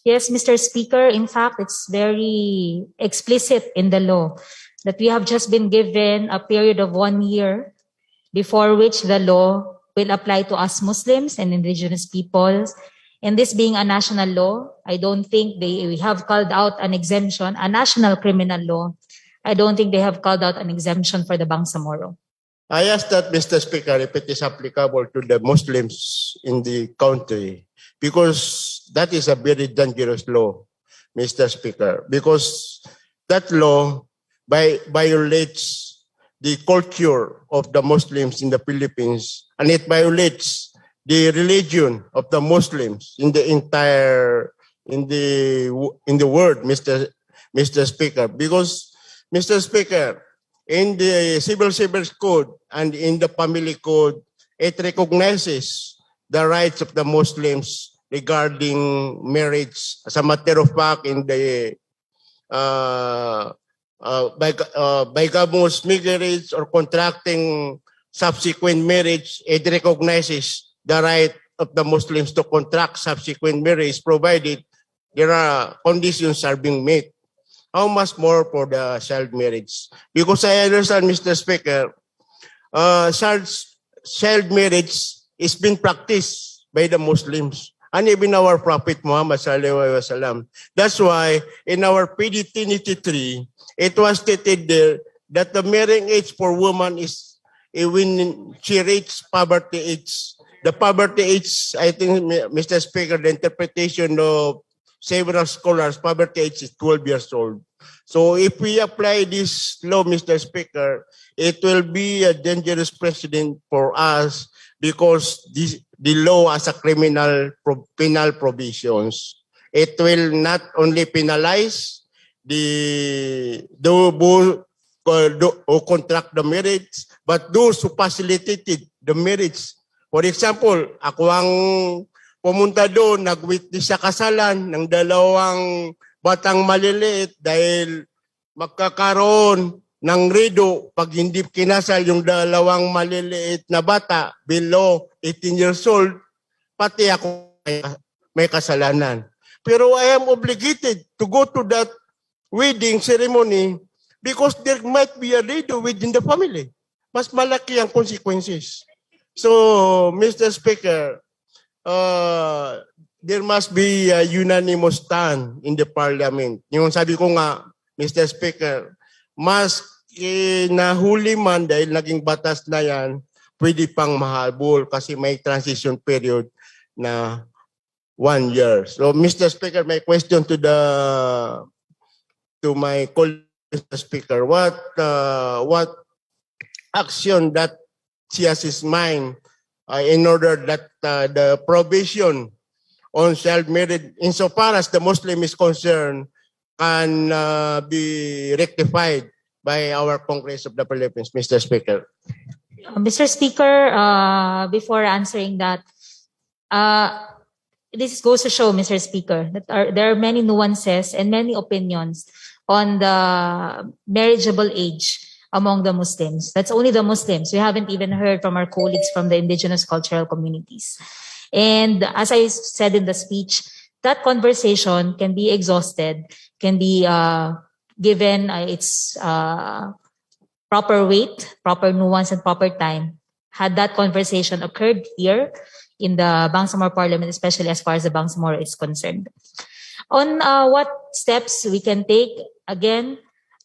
Yes, Mr. Speaker. In fact, it's very explicit in the law that we have just been given a period of 1 year before which the law will apply to us Muslims and indigenous peoples. And this being a national law, I don't think we have called out an exemption, a national criminal law. I don't think they have called out an exemption for the Bangsamoro. I ask that, Mr. Speaker, if it is applicable to the Muslims in the country, because that is a very dangerous law, Mr. Speaker, because that law violates the culture of the Muslims in the Philippines, and it violates the religion of the Muslims in the entire in the world, Mr. Speaker, because Mr. Speaker, in the Civil Service Code and in the Family Code, it recognizes the rights of the Muslims regarding marriage. As a matter of fact, in the bigamous marriage or contracting subsequent marriage, it recognizes the right of the Muslims to contract subsequent marriage provided there are conditions are being met. How much more for the child marriage? Because I understand, Mr. Speaker, child marriage is being practiced by the Muslims and even our Prophet Muhammad sallallahu alaihi wasallam. That's why in our PD 23, it was stated there that the marrying age for woman is when she reaches poverty age. The poverty age, I think, Mr. Speaker, the interpretation of several scholars, poverty age is 12 years old. So if we apply this law, Mr. Speaker, it will be a dangerous precedent for us because the law has a penal provisions. It will not only penalize who contract the marriage, but those who facilitated the marriage. For example, ako ang pumunta doon, nag-witness sa kasalan ng dalawang batang maliliit dahil magkakaroon ng rido pag hindi kinasal yung dalawang maliliit na bata below 18 years old, pati ako may kasalanan. Pero I am obligated to go to that wedding ceremony because there might be a rido within the family. Mas malaki ang consequences. So, Mr. Speaker, there must be a unanimous stand in the Parliament. Yung sabi ko nga, Mr. Speaker, mas nahuli man dahil naging batas na yan, pwede pang mahabol kasi may transition period na 1 year. So, Mr. Speaker, my question to my colleague, Mr. Speaker, what action that she has in mind in order that the provision on child marriage, insofar as the Muslim is concerned, can be rectified by our Congress of the Philippines, Mr. Speaker. Mr. Speaker, before answering that, this goes to show, Mr. Speaker, that there are many nuances and many opinions on the marriageable age among the Muslims. That's only the Muslims. We haven't even heard from our colleagues from the indigenous cultural communities. And as I said in the speech, that conversation can be exhausted, can be given its proper weight, proper nuance, and proper time. Had that conversation occurred here in the Bangsamoro Parliament, especially as far as the Bangsamoro is concerned. On what steps we can take, again,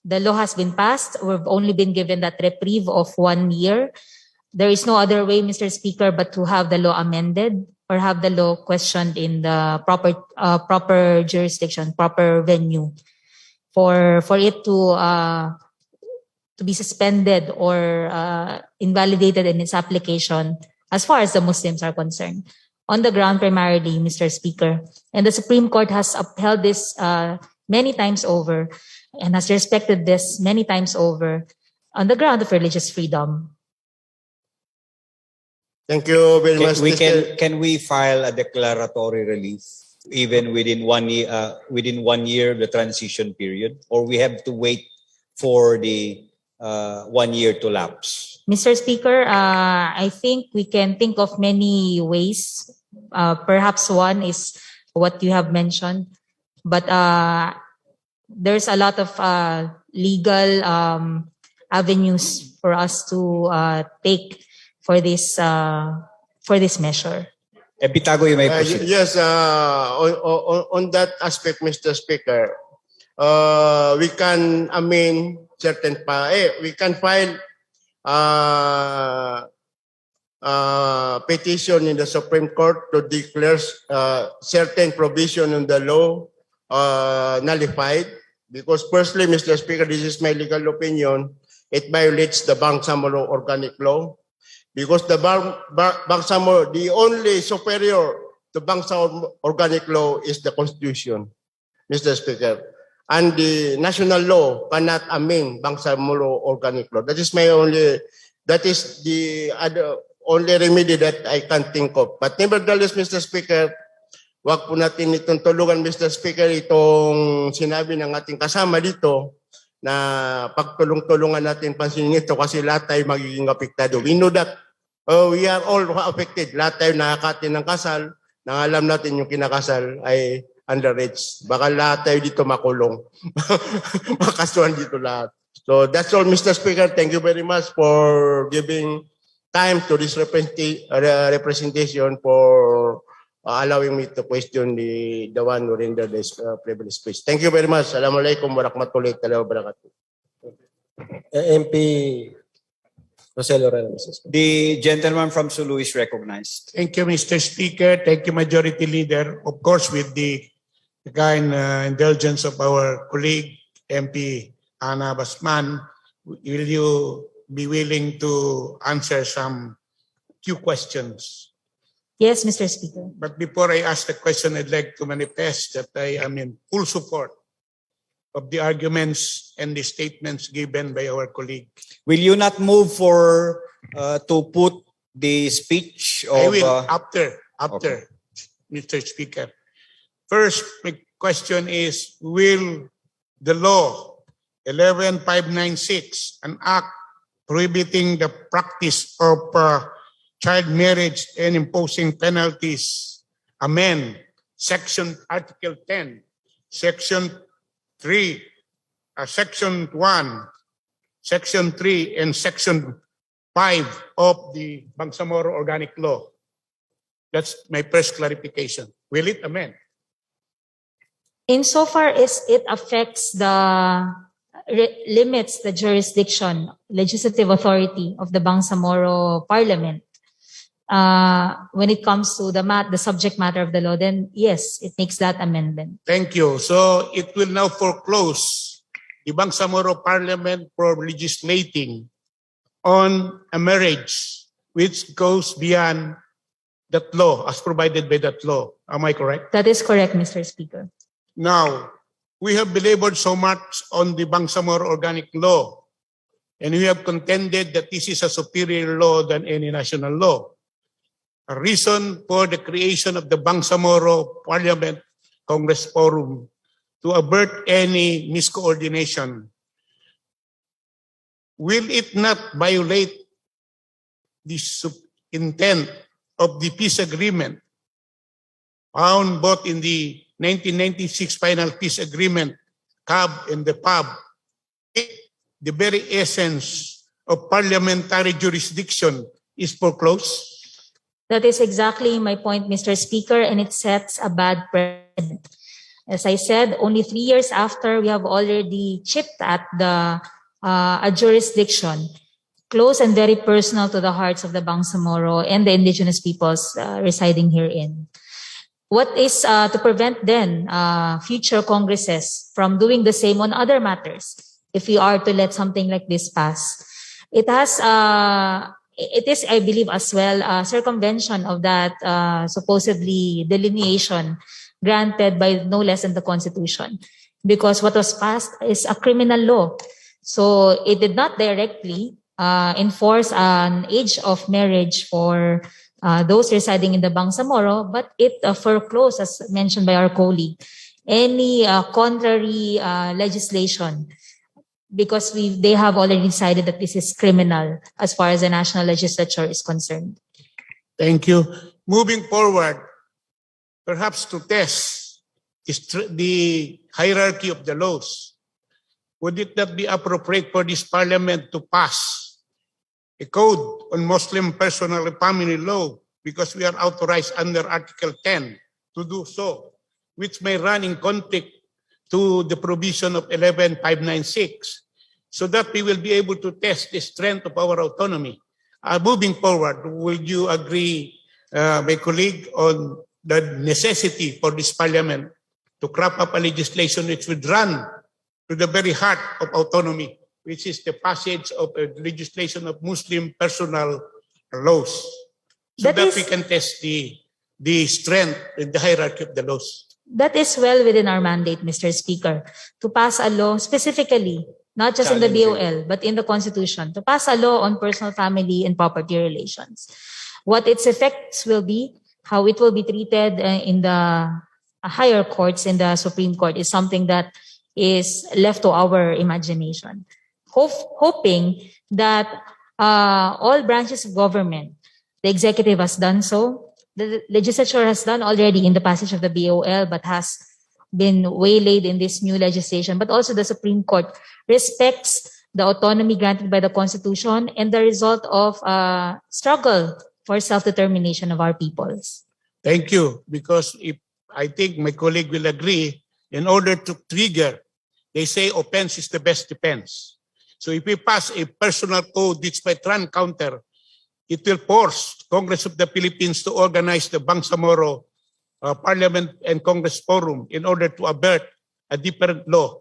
the law has been passed. We've only been given that reprieve of 1 year. There is no other way, Mr. Speaker, but to have the law amended or have the law questioned in the proper jurisdiction, proper venue, for it to be suspended or invalidated in its application as far as the Muslims are concerned. On the ground primarily, Mr. Speaker. And the Supreme Court has upheld this many times over and has respected this many times over on the ground of religious freedom. Thank you very much. Can we file a declaratory relief even within 1 year, the transition period, or we have to wait for the 1 year to lapse? Mr. Speaker, I think we can think of many ways. Perhaps one is what you have mentioned, but there's a lot of legal avenues for us to take for this measure. Epitago, you may proceed. Yes, on that aspect, Mr. Speaker, we can amend we can file petition in the Supreme Court to declare certain provision in the law nullified. Because firstly, Mr. Speaker, this is my legal opinion, it violates the Bangsamoro Organic Law. Because the Bangsamoro, the only superior to Bangsamoro Organic Law is the Constitution, Mr. Speaker. And the national law cannot amend Bangsamoro Organic Law. That is the only remedy that I can think of. But nevertheless, Mr. Speaker, wag po natin itong tulungan, Mr. Speaker, itong sinabi ng ating kasama dito na pagtulong-tulungan natin pansinin ito kasi lahat tayo magiging apektado. We know that we are all affected. Lahat tayo nakakatin ng kasal, nang alam natin yung kinakasal ay underage. Baka lahat tayo dito makulong. Makasuhan dito lahat. So that's all, Mr. Speaker. Thank you very much for giving time to this representation for allowing me to question the one who rendered this privilege speech. Thank you very much. Assalamualaikum warahmatullahi wabarakatuh. MP Roselo Reyna, Mr. Speaker. The gentleman from Sulu is recognized. Thank you, Mr. Speaker. Thank you, Majority Leader. Of course, with the kind indulgence of our colleague, MP Ana Basman, will you be willing to answer some few questions? Yes, Mr. Speaker. But before I ask the question, I'd like to manifest that I am in full support of the arguments and the statements given by our colleague. Will you not move for to put the speech of... I will after, Okay. Mr. Speaker. First, my question is, will the law 11596, an act prohibiting the practice of child marriage and imposing penalties, amend Article 10, Section 3, Section 1, Section 3, and Section 5 of the Bangsamoro Organic Law? That's my first clarification. Will it amend? Insofar as it affects limits the jurisdiction, legislative authority of the Bangsamoro Parliament, when it comes to the subject matter of the law, then yes, it makes that amendment. Thank you. So it will now foreclose the Bangsamoro Parliament for legislating on a marriage which goes beyond that law as provided by that law. Am I correct? That is correct, Mr. Speaker. Now, we have belabored so much on the Bangsamoro Organic Law, and we have contended that this is a superior law than any national law. A reason for the creation of the Bangsamoro Parliament Congress Forum to avert any miscoordination. Will it not violate the intent of the peace agreement found both in the 1996 final peace agreement, CAB and the PAB, the very essence of parliamentary jurisdiction is foreclosed? That is exactly my point, Mr. Speaker, and it sets a bad precedent. As I said, only 3 years after, we have already chipped at a jurisdiction close and very personal to the hearts of the Bangsamoro and the indigenous peoples residing herein. What is to prevent then future Congresses from doing the same on other matters if we are to let something like this pass? It is, I believe, as well, circumvention of that supposedly delineation granted by no less than the Constitution, because what was passed is a criminal law. So it did not directly enforce an age of marriage for those residing in the Bangsamoro, but it foreclosed, as mentioned by our colleague, any contrary legislation, because they have already decided that this is criminal as far as the national legislature is concerned. Thank you. Moving forward, perhaps to test the hierarchy of the laws, would it not be appropriate for this parliament to pass a code on Muslim personal and family law because we are authorized under Article 10 to do so, which may run in conflict to the provision of 11596, so that we will be able to test the strength of our autonomy. Moving forward, will you agree, my colleague, on the necessity for this parliament to craft up a legislation which would run to the very heart of autonomy, which is the passage of a legislation of Muslim personal laws, so that we can test the strength and the hierarchy of the laws? That is well within our mandate, Mr. Speaker, to pass a law specifically, not just in the BOL, but in the Constitution, to pass a law on personal, family, and property relations. What its effects will be, how it will be treated in the higher courts, in the Supreme Court, is something that is left to our imagination. Hoping that all branches of government, the executive has done so, the legislature has done already in the passage of the BOL, but has been waylaid in this new legislation, but also the Supreme Court respects the autonomy granted by the Constitution and the result of struggle for self-determination of our peoples. Thank you, because if I think my colleague will agree, in order to trigger, they say offense is the best defense. So if we pass a personal code which might run counter, it will force Congress of the Philippines to organize the Bangsamoro Parliament and Congress Forum in order to avert a different law.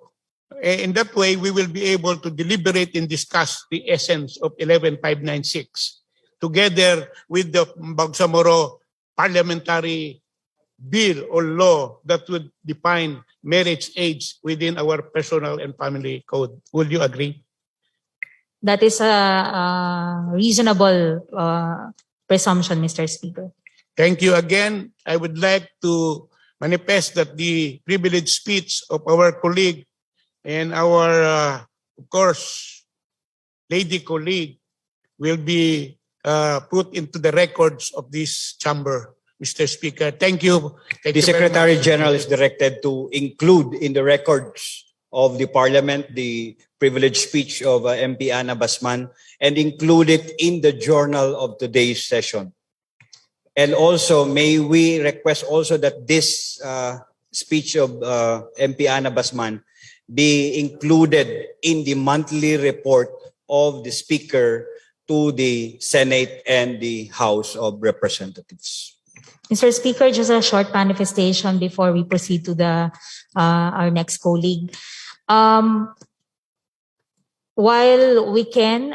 In that way, we will be able to deliberate and discuss the essence of 11596 together with the Bangsamoro Parliamentary Bill or law that would define marriage age within our personal and family code. Would you agree? That is a reasonable presumption, Mr. Speaker. Thank you again. I would like to manifest that the privileged speech of our colleague and our, of course, lady colleague will be put into the records of this chamber, Mr. Speaker. Thank you. The Secretary General is directed to include in the records of the Parliament the privileged speech of MP Ana Basman and include it in the journal of today's session. And also, may we request also that this speech of MP Ana Basman be included in the monthly report of the Speaker to the Senate and the House of Representatives. Mr. Speaker, just a short manifestation before we proceed to the our next colleague. While we can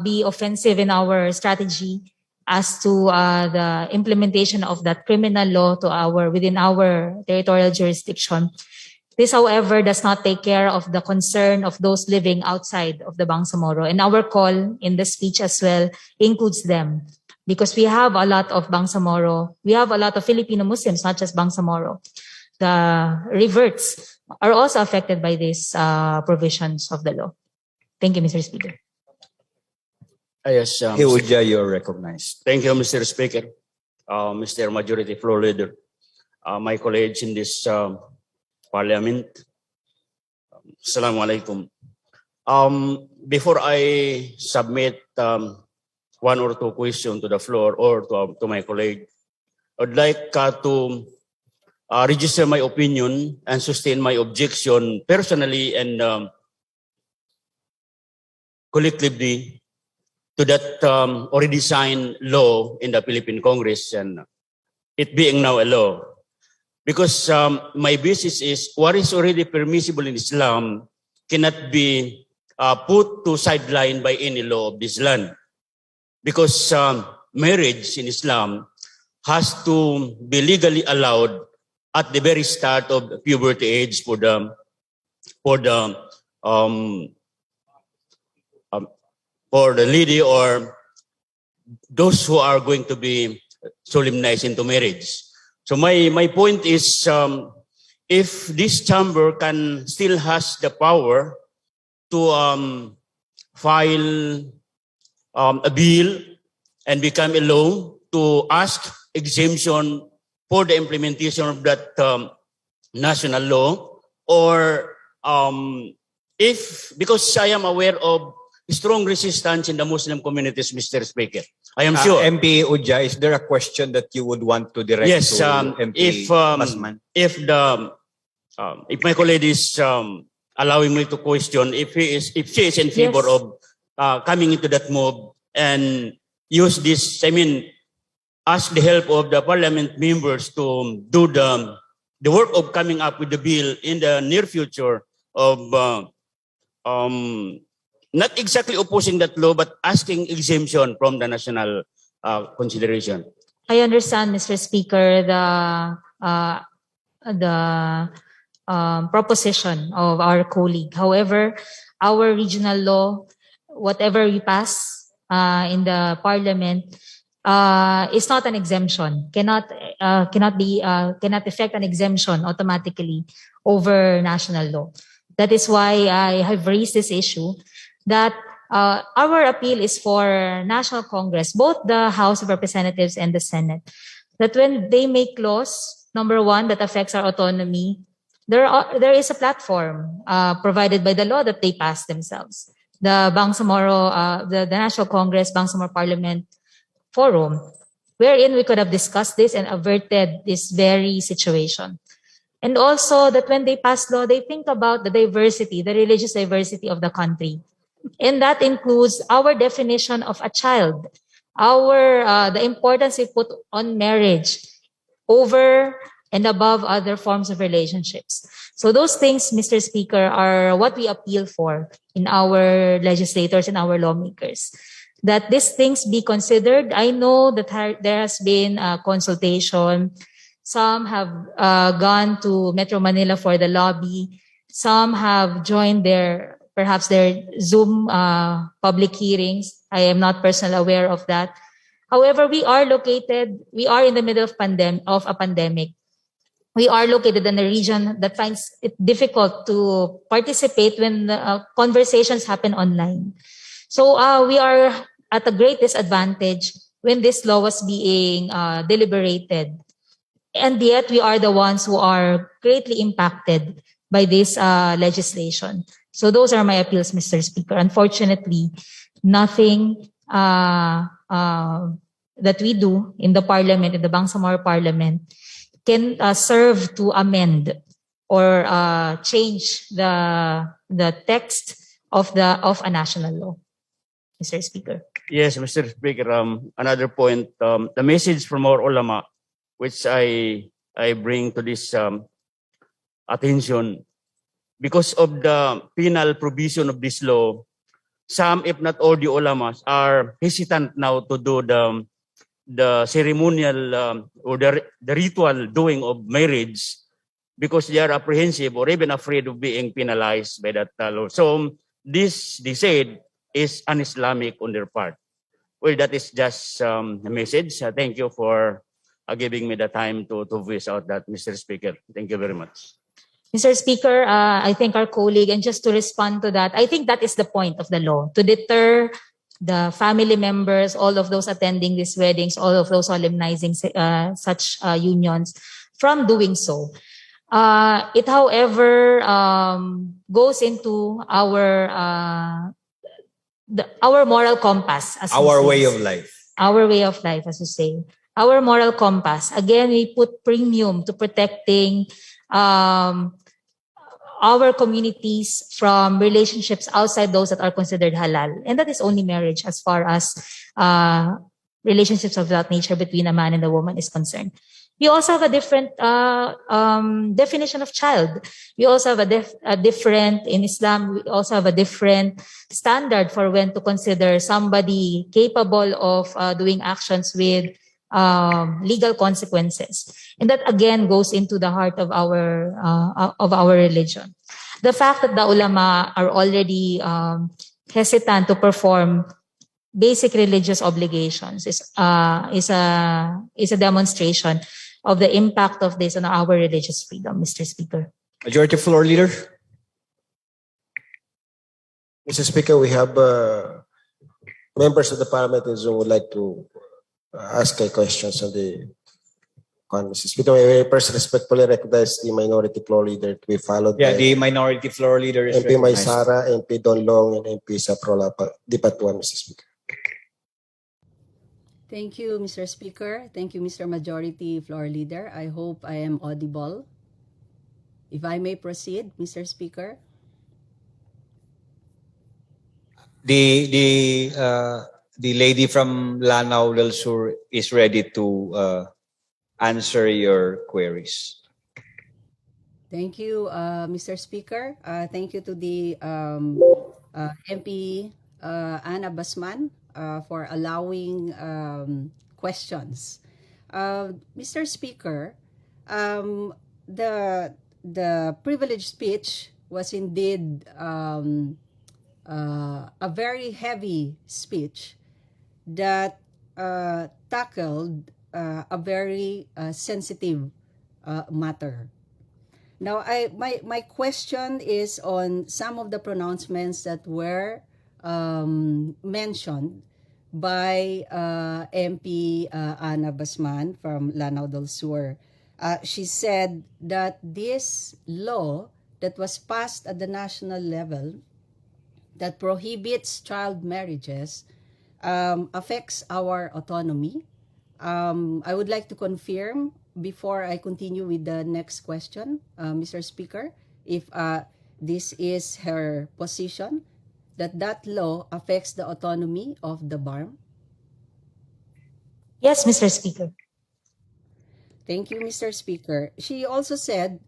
be offensive in our strategy as to the implementation of that criminal law to within our territorial jurisdiction, this, however, does not take care of the concern of those living outside of the Bangsamoro. And our call in the speech as well includes them, because we have a lot of Bangsamoro, we have a lot of Filipino Muslims, not just Bangsamoro. The reverts are also affected by these provisions of the law. Thank you, Mr. Speaker. Yes, Hiwudya, you're recognized. thank you, Mr. Speaker, Mr. Majority Floor Leader, my colleagues in this Parliament. Assalamu alaikum. Before I submit one or two questions to the floor or to my colleague, I would like to register my opinion and sustain my objection personally and collectively to that already signed law in the Philippine Congress and it being now a law. Because my basis is what is already permissible in Islam cannot be put to sideline by any law of this land. Because marriage in Islam has to be legally allowed at the very start of puberty age for the lady or those who are going to be solemnized into marriage. So my point is, if this chamber can still has the power to file a bill and become a law to ask exemption for the implementation of that national law, or if, because I am aware of strong resistance in the Muslim communities, Mr. Speaker. I am sure. MP Uja, is there a question that you would want to direct Yes, to MP Basman? if my colleague is allowing me to question, if she is in favor Yes. of coming into that move and use this, I mean, ask the help of the parliament members to do the work of coming up with the bill in the near future of not exactly opposing that law, but asking exemption from the national consideration. I understand, Mr. Speaker, the proposition of our colleague. However, our regional law, whatever we pass in the Parliament, is not an exemption. Cannot effect an exemption automatically over national law. That is why I have raised this issue that our appeal is for National Congress, both the House of Representatives and the Senate, that when they make laws, number one, that affects our autonomy, there is a platform provided by the law that they pass themselves. The Bangsamoro, the National Congress, Bangsamoro Parliament Forum, wherein we could have discussed this and averted this very situation. And also that when they pass law, they think about the diversity, the religious diversity of the country. And that includes our definition of a child, the importance we put on marriage over and above other forms of relationships. So those things, Mr. Speaker, are what we appeal for in our legislators and our lawmakers. That these things be considered. I know that there has been a consultation. Some have gone to Metro Manila for the lobby. Some have joined perhaps their Zoom public hearings. I am not personally aware of that. However, we are in the middle of a pandemic. We are located in a region that finds it difficult to participate when conversations happen online. So we are at a great disadvantage when this law was being deliberated. And yet we are the ones who are greatly impacted by this legislation. So those are my appeals, Mr. Speaker. Unfortunately, nothing that we do in the Parliament, in the Bangsamoro Parliament, can serve to amend or change the text of a national law, Mr. Speaker. Yes, Mr. Speaker. Another point, the message from our ulama, which I bring to this attention, because of the penal provision of this law, some, if not all, the ulamas are hesitant now to do the ceremonial or the ritual doing of marriage because they are apprehensive or even afraid of being penalized by that law. So this, they said, is un-Islamic on their part. Well, that is just a message. Thank you for giving me the time to voice out that, Mr. Speaker. Thank you very much. Mr. Speaker, I thank our colleague, and just to respond to that, I think that is the point of the law, to deter the family members, all of those attending these weddings, all of those solemnizing such unions from doing so. It, however, goes into our moral compass, as Our way of life. Our way of life, as you say. Our moral compass. Again, we put premium to protecting our communities from relationships outside those that are considered halal. And that is only marriage as far as relationships of that nature between a man and a woman is concerned. We also have a different definition of child. We also have a different, in Islam, we also have a different standard for when to consider somebody capable of doing actions with legal consequences. And that again goes into the heart of our religion. The fact that the ulama are already hesitant to perform basic religious obligations is a demonstration of the impact of this on our religious freedom, Mr. Speaker. Majority Floor Leader. Mr. Speaker, we have members of the Parliament in Zoom would like to ask questions of the Mr. Speaker, may I first respectfully recognize the minority floor leader to be followed Yeah, by the minority floor leader is MP recognized. Maysara, MP Don Long, and MP Saprola Dipatuan, Mr. Speaker. Thank you, Mr. Speaker. Thank you, Mr. Majority Floor Leader. I hope I am audible. If I may proceed, Mr. Speaker. The lady from Lanao del Sur is ready to answer your queries. Thank you, Mr. Speaker. Thank you to the MP Ana Basman for allowing questions. Mr. Speaker, the privileged speech was indeed a very heavy speech that tackled a very sensitive matter. Now, my question is on some of the pronouncements that were mentioned by MP Ana Basman from Lanao del Sur. She said that this law that was passed at the national level that prohibits child marriages affects our autonomy. I would like to confirm before I continue with the next question, Mr. Speaker, if this is her position, that law affects the autonomy of the BARM. Yes, Mr. Speaker. Thank you, Mr. Speaker. She also said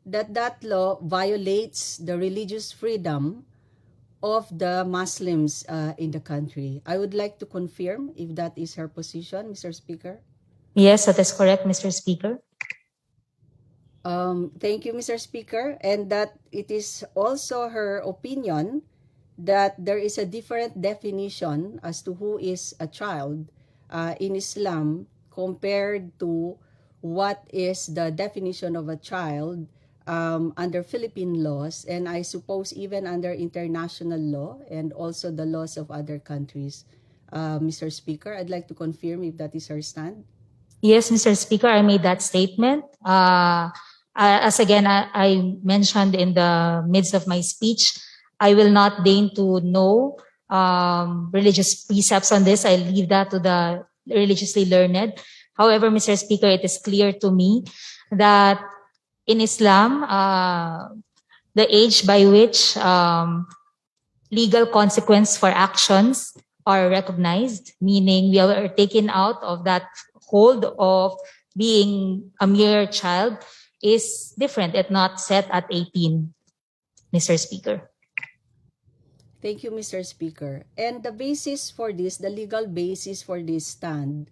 that law violates the religious freedom of the Muslims in the country. I would like to confirm if that is her position, Mr. Speaker. Yes, that is correct, Mr. Speaker. Thank you, Mr. Speaker, and that it is also her opinion that there is a different definition as to who is a child in Islam compared to what is the definition of a child under Philippine laws, and I suppose even under international law and also the laws of other countries. Mr. Speaker, I'd like to confirm if that is her stand. Yes, Mr. Speaker, I made that statement. As again, I mentioned in the midst of my speech, I will not deign to know religious precepts on this. I leave that to the religiously learned. However, Mr. Speaker, it is clear to me that in Islam, the age by which legal consequence for actions are recognized, meaning we are taken out of that hold of being a mere child, is different. It's not set at 18, Mr. Speaker. Thank you, Mr. Speaker. And the basis for this, the legal basis for this stand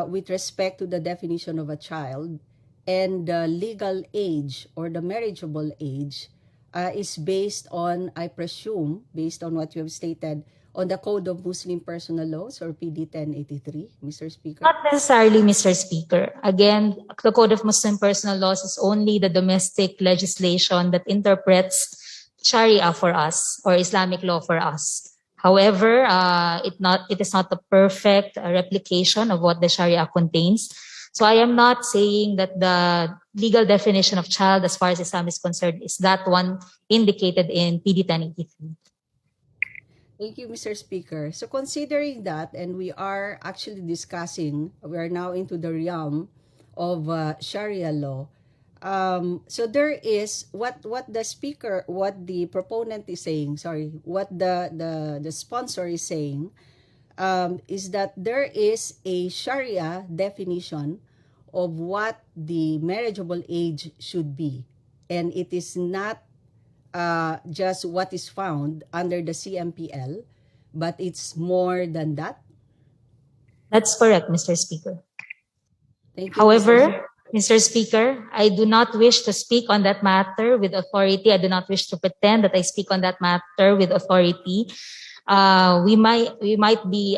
with respect to the definition of a child and the legal age or the marriageable age is based on, I presume, based on what you have stated, on the Code of Muslim Personal Laws or PD 1083, Mr. Speaker? Not necessarily, Mr. Speaker. Again, the Code of Muslim Personal Laws is only the domestic legislation that interprets Sharia for us or Islamic law for us. However, it is not the perfect replication of what the Sharia contains. So I am not saying that the legal definition of child as far as Islam is concerned is that one indicated in PD 1083. Thank you, Mr. Speaker. So considering that, and we are actually discussing, we are now into the realm of Sharia law. So there is what the proponent is saying, what the sponsor is saying, is that there is a Sharia definition of what the marriageable age should be. And it is not just what is found under the CMPL, but it's more than that. That's correct, Mr. Speaker. Thank you. However, Mr. Speaker, I do not wish to speak on that matter with authority. I do not wish to pretend that I speak on that matter with authority. We might be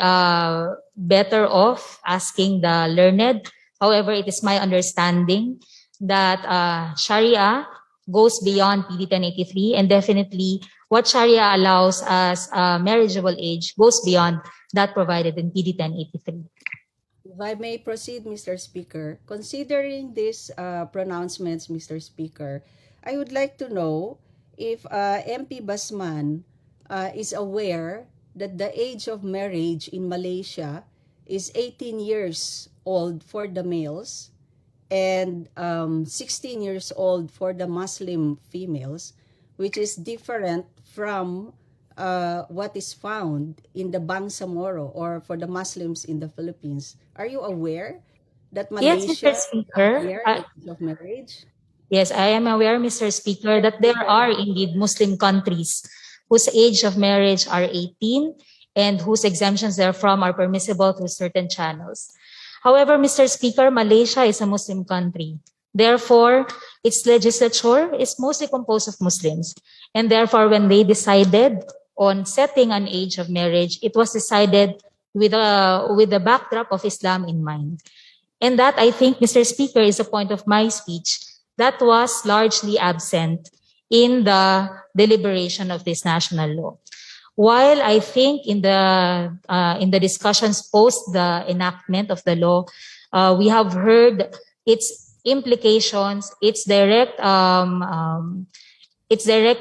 better off asking the learned. However, it is my understanding that Sharia goes beyond PD 1083, and definitely what Sharia allows as marriageable age goes beyond that provided in PD 1083. If I may proceed, Mr. Speaker, considering these pronouncements, Mr. Speaker, I would like to know if MP Basman is aware that the age of marriage in Malaysia is 18 years old for the males and 16 years old for the Muslim females, which is different from what is found in the Bangsamoro or for the Muslims in the Philippines. Are you aware that Yes, Malaysia Mr. is Speaker. aware the age of marriage? Yes, I am aware, Mr. Speaker, that there are indeed Muslim countries whose age of marriage are 18 and whose exemptions therefrom are permissible through certain channels. However, Mr. Speaker, Malaysia is a Muslim country. Therefore, its legislature is mostly composed of Muslims. And therefore, when they decided on setting an age of marriage, it was decided with the backdrop of Islam in mind. And that, I think, Mr. Speaker, is the point of my speech that was largely absent in the deliberation of this national law. While I think in the discussions post the enactment of the law, we have heard its implications, its direct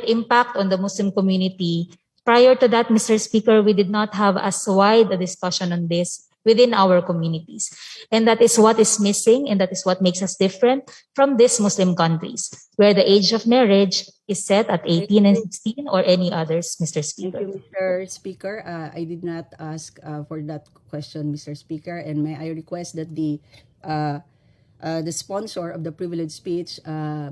impact on the Muslim community. Prior to that, Mr. Speaker, we did not have as wide a discussion on this within our communities. And that is what is missing, and that is what makes us different from these Muslim countries, where the age of marriage is set at 18 and 16 or any others, Mr. Speaker. Thank you, Mr. Speaker. I did not ask for that question, Mr. Speaker, and may I request that the sponsor of the privileged speech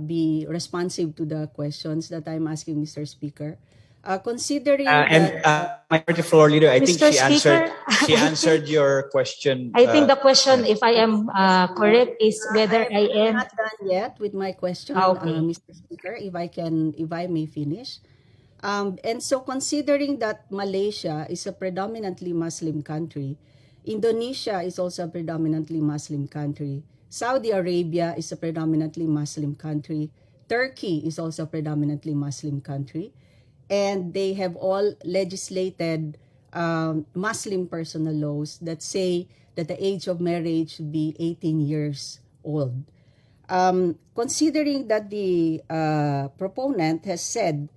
be responsive to the questions that I'm asking, Mr. Speaker. Considering Minority Floor Leader, I think Mr. she answered your question. I think the question, if I am correct, is whether I am not done yet with my question, Okay. Mr. Speaker. If I may finish. And so, considering that Malaysia is a predominantly Muslim country, Indonesia is also a predominantly Muslim country, Saudi Arabia is a predominantly Muslim country, Turkey is also a predominantly Muslim country, and they have all legislated Muslim personal laws that say that the age of marriage should be 18 years old. Considering that the proponent has said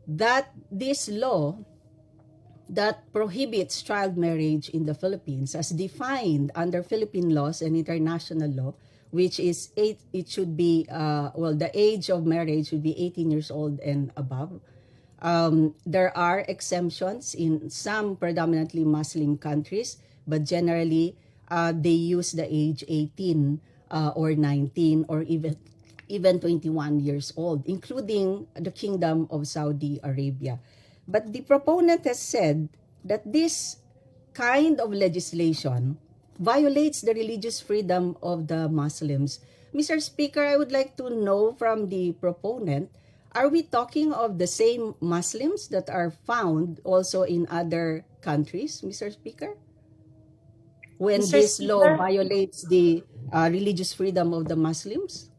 that this law that prohibits child marriage in the Philippines, as defined under Philippine laws and international law, which is it should be the age of marriage should be 18 years old and above. There are exemptions in some predominantly Muslim countries, but generally they use the age 18 or 19 or even 21 years old, including the Kingdom of Saudi Arabia. But the proponent has said that this kind of legislation violates the religious freedom of the Muslims. Mr. Speaker, I would like to know from the proponent, are we talking of the same Muslims that are found also in other countries, Mr. Speaker? When Mr. this law Speaker? violates the religious freedom of the Muslims?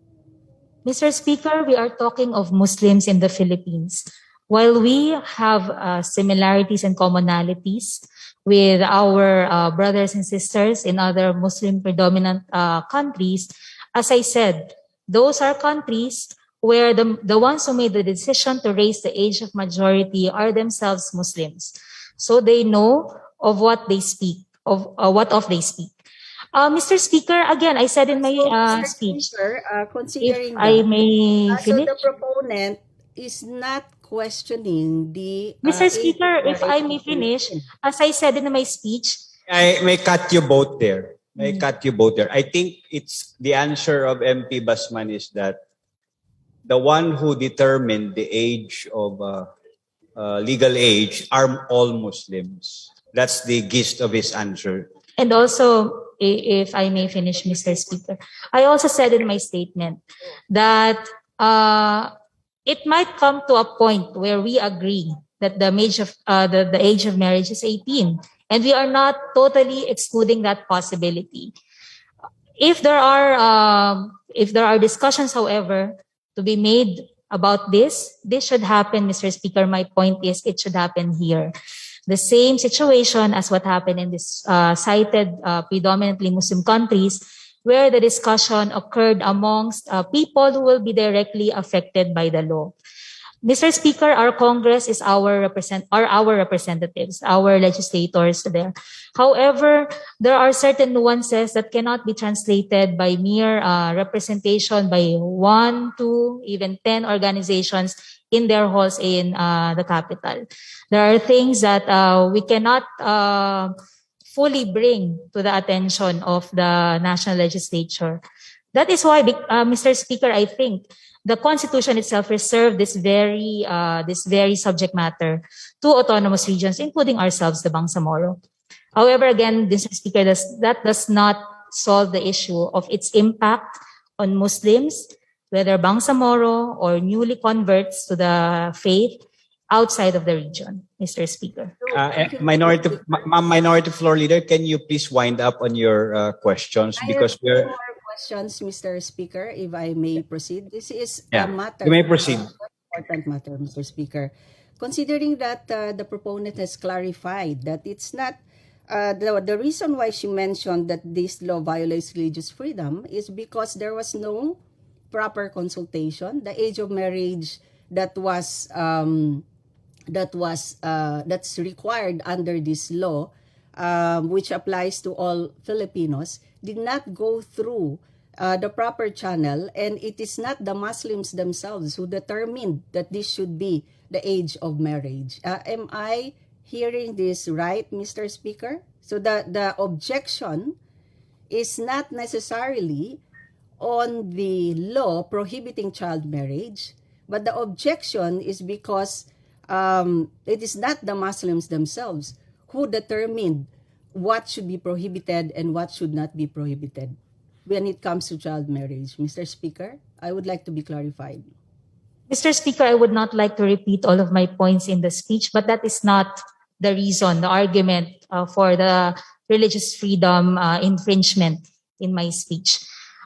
Mr. Speaker, we are talking of Muslims in the Philippines. While we have similarities and commonalities with our brothers and sisters in other Muslim predominant countries, as I said, those are countries where the ones who made the decision to raise the age of majority are themselves Muslims. So they know of what they speak, they speak. Mr. Speaker, again, I said in my Mr. speech, Speaker, considering if I that, may so finish. the proponent is not questioning the Mr. age Speaker, of if I marriage may in finish, Philippines. as I said in my speech, I may cut you both there. I think it's the answer of MP Basman is that the one who determined the age of legal age are all Muslims. That's the gist of his answer. and also, if I may finish, Mr. Speaker, I also said in my statement that it might come to a point where we agree that the age of marriage is 18, and we are not totally excluding that possibility. If there are discussions, however, to be made about this should happen, Mr. Speaker. My point is, it should happen here. The same situation as what happened in this cited predominantly Muslim countries, where the discussion occurred amongst people who will be directly affected by the law. Mr. Speaker, our Congress is our representatives, our legislators there. However, there are certain nuances that cannot be translated by mere representation by 1, 2, even 10 organizations in their halls in the capital. There are things that we cannot fully bring to the attention of the national legislature. That is why, Mr. Speaker, I think the Constitution itself reserved this very subject matter to autonomous regions, including ourselves, the Bangsamoro. However, again, Mr. Speaker, that does not solve the issue of its impact on Muslims, whether Bangsamoro or newly converts to the faith outside of the region, Mr. Speaker. Minority Floor Leader, can you please wind up on your questions, because I have we're... more questions, Mr. Speaker, if I may proceed. This is Yeah, a matter, you may proceed. important matter, Mr. Speaker. Considering that the proponent has clarified that it's not, the reason why she mentioned that this law violates religious freedom is because there was no proper consultation. The age of marriage that's required under this law, which applies to all Filipinos, did not go through the proper channel, and it is not the Muslims themselves who determined that this should be the age of marriage. Am I hearing this right, Mr. Speaker? So the objection is not necessarily on the law prohibiting child marriage, but the objection is because it is not the Muslims themselves who determined what should be prohibited and what should not be prohibited when it comes to child marriage. Mr. Speaker, I would like to be clarified. Mr. Speaker, I would not like to repeat all of my points in the speech, but that is not the reason, the argument for the religious freedom infringement in my speech.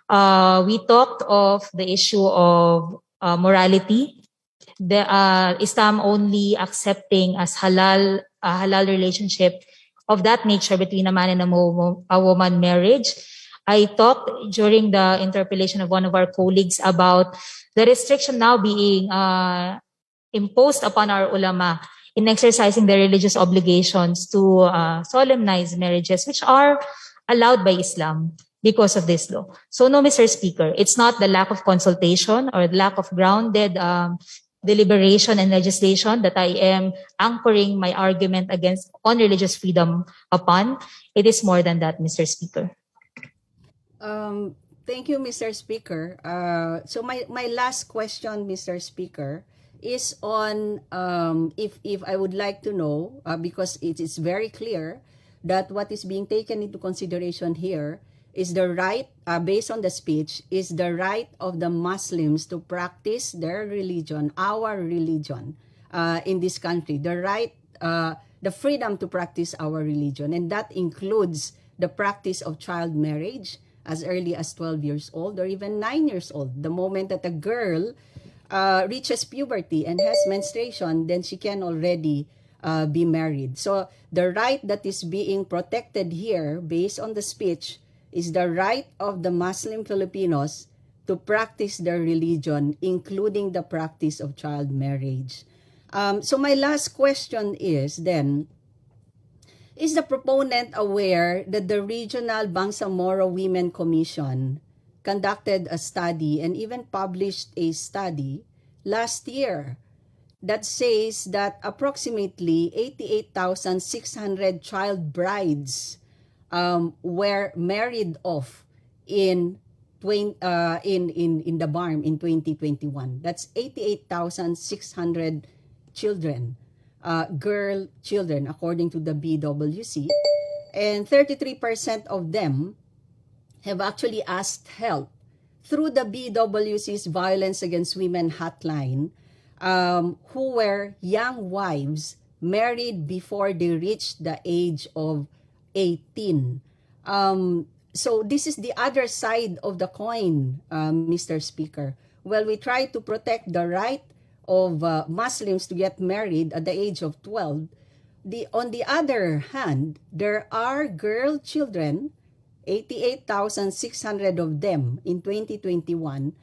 We talked of the issue of morality, the Islam only accepting as halal a halal relationship of that nature between a man and a woman marriage. I talked during the interpellation of one of our colleagues about the restriction now being imposed upon our ulama in exercising their religious obligations to solemnize marriages, which are allowed by Islam because of this law. So no, Mr. Speaker, it's not the lack of consultation or the lack of grounded deliberation and legislation that I am anchoring my argument against on religious freedom upon. It is more than that, Mr. Speaker. Thank you, Mr. Speaker. So my last question, Mr. Speaker, is on if I would like to know, because it is very clear that what is being taken into consideration here is the right, based on the speech, is the right of the Muslims to practice their religion, our religion, in this country. The right, the freedom to practice our religion, and that includes the practice of child marriage as early as 12 years old or even 9 years old. The moment that a girl reaches puberty and has menstruation, then she can already be married. So the right that is being protected here, based on the speech, is the right of the Muslim Filipinos to practice their religion, including the practice of child marriage. So my last question is then, is the proponent aware that the Regional Bangsamoro Women Commission conducted a study and even published a study last year that says that approximately 88,600 child brides were married off in the BARM in 2021. That's 88,600 children, girl children, according to the BWC, and 33% of them have actually asked help through the BWC's Violence Against Women hotline, who were young wives married before they reached the age of 18. So this is the other side of the coin, Mr. Speaker. Well, we try to protect the right of Muslims to get married at the age of 12. on the other hand, there are girl children, 88,600 of them in 2021,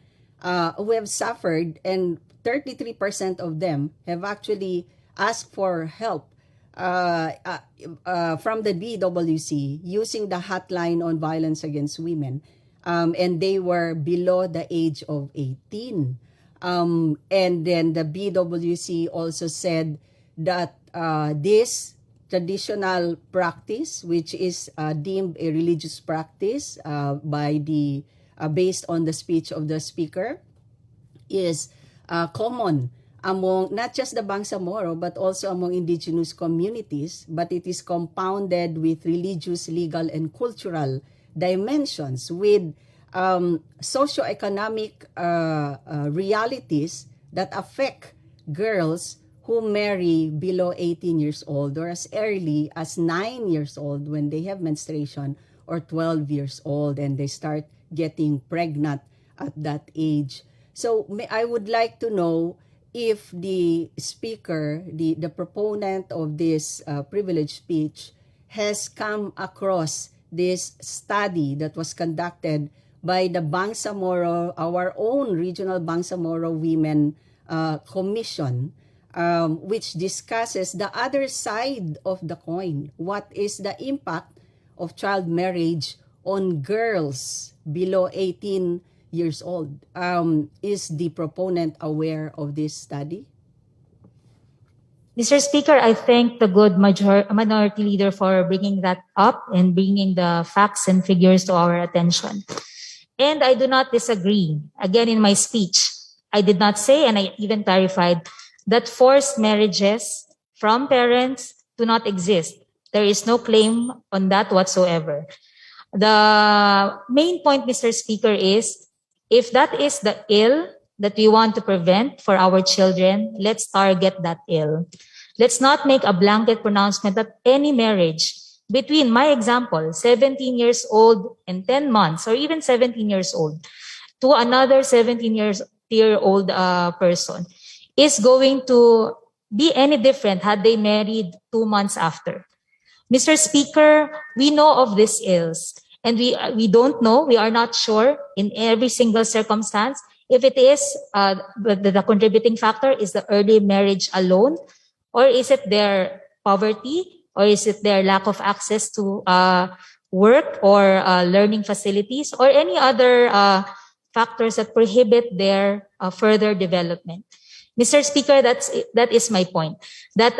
who have suffered, and 33% of them have actually asked for help from the BWC using the hotline on violence against women. And they were below the age of 18. And then the BWC also said that this traditional practice, which is deemed a religious practice by the based on the speech of the speaker, is common among not just the Bangsamoro but also among indigenous communities, but it is compounded with religious, legal, and cultural dimensions with socioeconomic realities that affect girls who marry below 18 years old or as early as 9 years old when they have menstruation, or 12 years old and they start getting pregnant at that age. So I would like to know if the speaker, the proponent of this privileged speech, has come across this study that was conducted by the Bangsamoro, our own regional Bangsamoro Women Commission, which discusses the other side of the coin. What is the impact of child marriage on girls below 18 years old? Is the proponent aware of this study? Mr. Speaker, I thank the good minority leader for bringing that up and bringing the facts and figures to our attention. And I do not disagree. Again, in my speech, I did not say, and I even clarified, that forced marriages from parents do not exist. There is no claim on that whatsoever. The main point, Mr. Speaker, is if that is the ill that we want to prevent for our children, let's target that ill. Let's not make a blanket pronouncement that any marriage between, my example, 17 years old and 10 months, or even 17 years old, to another 17-year-old person is going to be any different had they married 2 months after. Mr. Speaker, we know of these ills, and we don't know, we are not sure in every single circumstance if it is the contributing factor is the early marriage alone, or is it their poverty, or is it their lack of access to work or learning facilities, or any other factors that prohibit their further development. Mr. Speaker, that is my point. That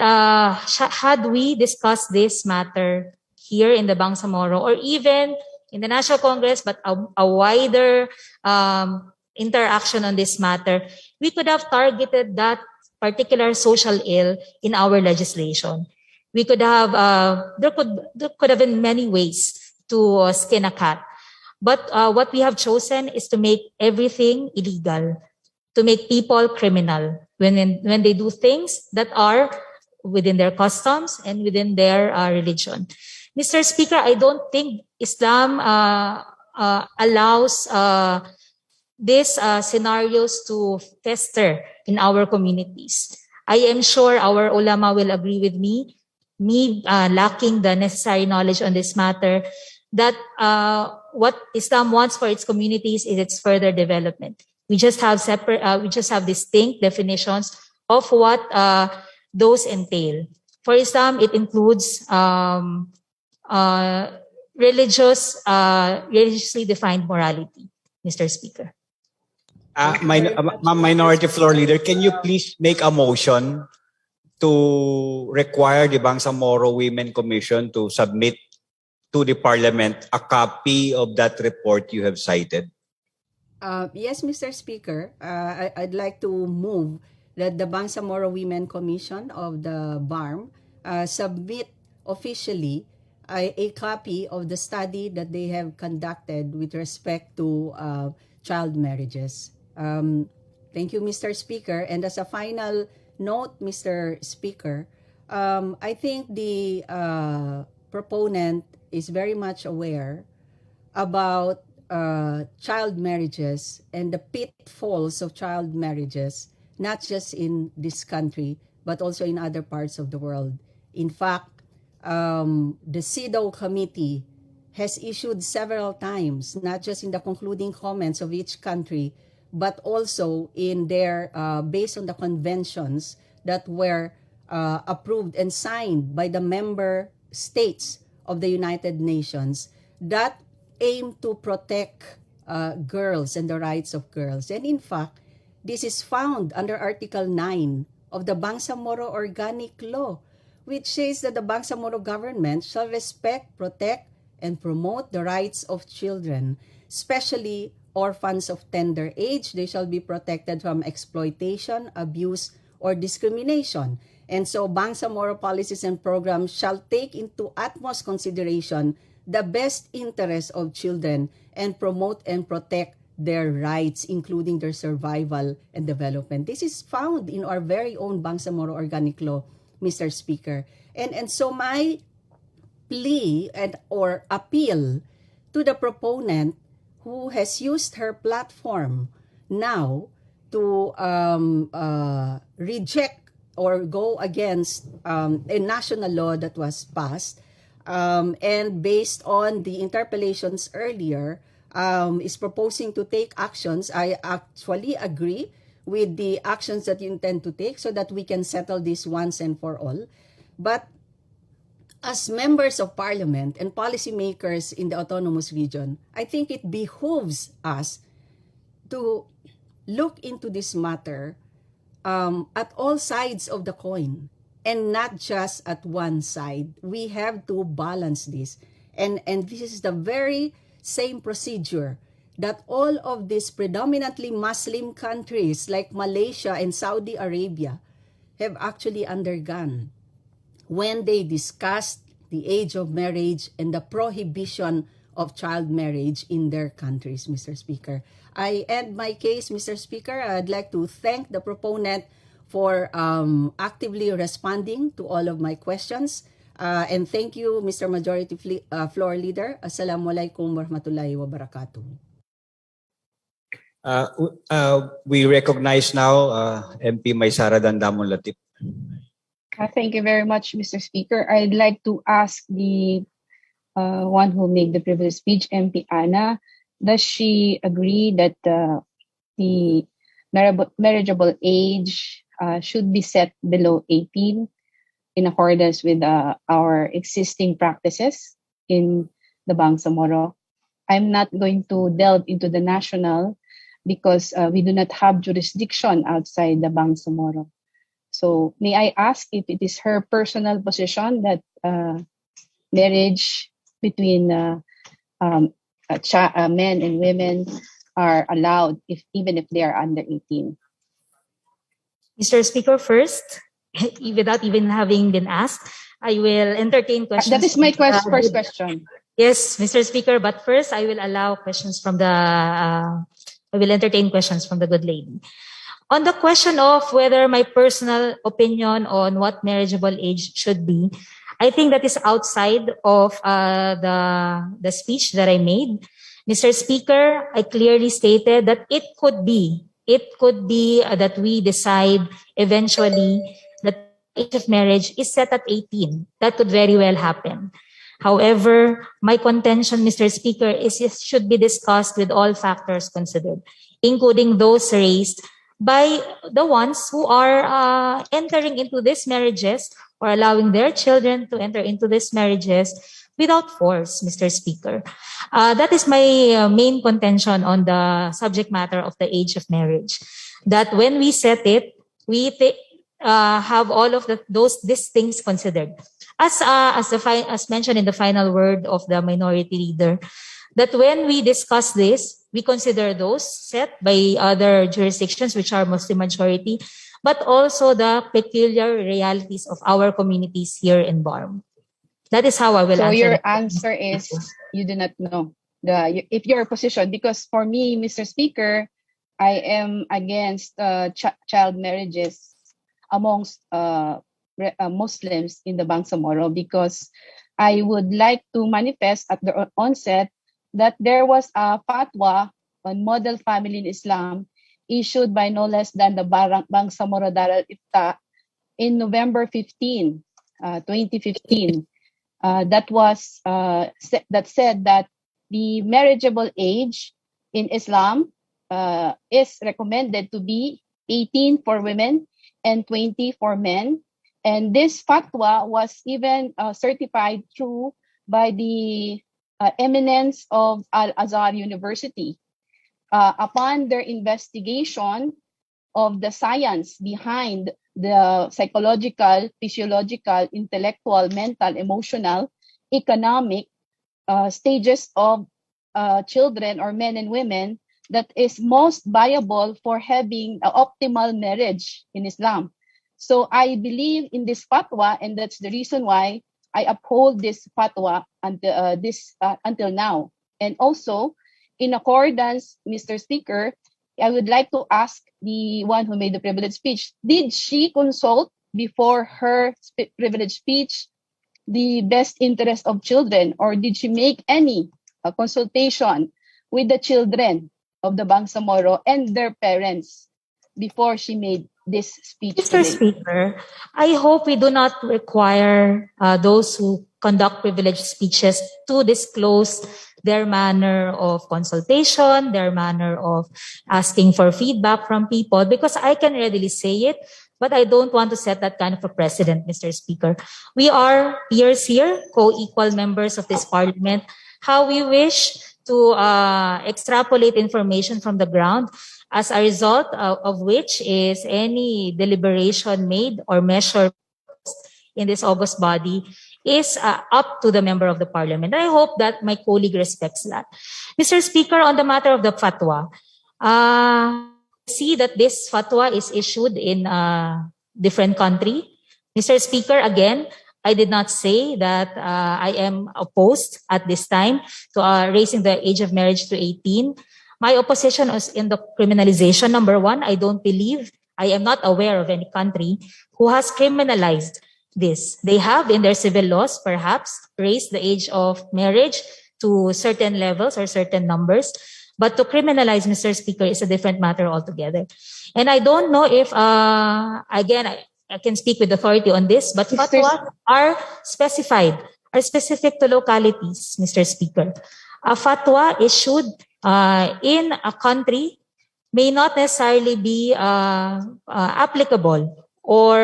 had we discussed this matter here in the Bangsamoro or even in the National Congress, but a wider interaction on this matter, we could have targeted that particular social ill in our legislation. We could have, there could have been many ways to skin a cat. But what we have chosen is to make everything illegal, to make people criminal when they do things that are within their customs and within their religion. Mr. Speaker, I don't think Islam allows these scenarios to fester in our communities. I am sure our ulama will agree with me lacking the necessary knowledge on this matter, that what Islam wants for its communities is its further development. We just have distinct definitions of what those entail. For Islam, it includes religiously defined morality, Mr. Speaker. Minority Floor Leader, can you please make a motion to require the Bangsamoro Women Commission to submit to the Parliament a copy of that report you have cited? Yes, Mr. Speaker. I'd like to move that the Bangsamoro Women Commission of the BARM submit officially a copy of the study that they have conducted with respect to child marriages. Thank you, Mr. Speaker. And as a final note, Mr. Speaker, I think the proponent is very much aware about child marriages and the pitfalls of child marriages, not just in this country, but also in other parts of the world. In fact, the CEDAW committee has issued several times, not just in the concluding comments of each country, but also in their, based on the conventions that were approved and signed by the member states of the United Nations that aim to protect girls and the rights of girls. And in fact, this is found under Article 9 of the Bangsamoro Organic Law, which says that the Bangsamoro government shall respect, protect, and promote the rights of children, especially orphans of tender age. They shall be protected from exploitation, abuse, or discrimination. And so Bangsamoro policies and programs shall take into utmost consideration the best interests of children and promote and protect their rights, including their survival and development. This is found in our very own Bangsamoro Organic Law, Mr. Speaker. And so my plea and or appeal to the proponent who has used her platform now to reject or go against a national law that was passed, and based on the interpellations earlier, is proposing to take actions. I actually agree with the actions that you intend to take so that we can settle this once and for all. But as members of parliament and policymakers in the autonomous region, I think it behooves us to look into this matter at all sides of the coin and not just at one side. We have to balance this. And this is the very same procedure that all of these predominantly Muslim countries like Malaysia and Saudi Arabia have actually undergone when they discussed the age of marriage and the prohibition of child marriage in their countries, Mr. Speaker. I end my case, Mr. Speaker. I'd like to thank the proponent for actively responding to all of my questions. And thank you, Mr. Majority Floor Leader. Assalamualaikum warahmatullahi wabarakatuh. We recognize now MP Maysara Dandamon Latif. Thank you very much, Mr. Speaker. I'd like to ask the one who made the previous speech, MP Ana, does she agree that the marriageable age should be set below 18 in accordance with our existing practices in the Bangsamoro? I'm not going to delve into the national because we do not have jurisdiction outside the Bangsamoro. So may I ask if it is her personal position that marriage between men and women are allowed even if they are under 18? Mr. Speaker, first, without even having been asked, I will entertain questions. That is my first question. Yes, Mr. Speaker, but first I will allow questions from I will entertain questions from the good lady. On the question of whether my personal opinion on what marriageable age should be, I think that is outside of the speech that I made. Mr. Speaker, I clearly stated that it could be that we decide eventually that the age of marriage is set at 18. That could very well happen. However, my contention, Mr. Speaker, is it should be discussed with all factors considered, including those raised by the ones who are entering into these marriages or allowing their children to enter into these marriages without force, Mr. Speaker. That is my main contention on the subject matter of the age of marriage. That when we set it, we have all of these things considered. As mentioned in the final word of the minority leader, that when we discuss this, we consider those set by other jurisdictions which are Muslim majority, but also the peculiar realities of our communities here in BARM. That is how I will answer. So your answer is you do not know if your position, because for me, Mr. Speaker, I am against child marriages amongst Muslims in the Bangsamoro, because I would like to manifest at the onset that there was a fatwa on model family in Islam issued by no less than the Bangsamoro Darul Ifta in November 15, 2015, that said that the marriageable age in Islam is recommended to be 18 for women and 20 for men. And this fatwa was even certified true by the eminence of Al-Azhar University. Upon their investigation of the science behind the psychological, physiological, intellectual, mental, emotional, economic stages of children or men and women that is most viable for having an optimal marriage in Islam. So I believe in this fatwa, and that's the reason why I uphold this fatwa until now. And also, in accordance, Mr. Speaker, I would like to ask the one who made the privilege speech, did she consult before her privilege speech the best interest of children, or did she make any consultation with the children of the Bangsamoro and their parents before she made this speech Mr. today? Speaker, I hope we do not require those who conduct privileged speeches to disclose their manner of consultation, their manner of asking for feedback from people, because I can readily say it, but I don't want to set that kind of a precedent, Mr. Speaker. We are peers here, co-equal members of this parliament. How we wish to extrapolate information from the ground, as a result of which is any deliberation made or measure in this August body is up to the member of the parliament. I hope that my colleague respects that. Mr. Speaker, on the matter of the fatwa, see that this fatwa is issued in a different country. Mr. Speaker, again, I did not say that I am opposed at this time to raising the age of marriage to 18. My opposition is in the criminalization. Number one, I don't believe, I am not aware of any country who has criminalized this. They have in their civil laws perhaps raised the age of marriage to certain levels or certain numbers. But to criminalize, Mr. Speaker, is a different matter altogether. And I don't know if, again, I can speak with authority on this, but fatwas are specified, are specific to localities, Mr. Speaker. A fatwa issued in a country may not necessarily be applicable or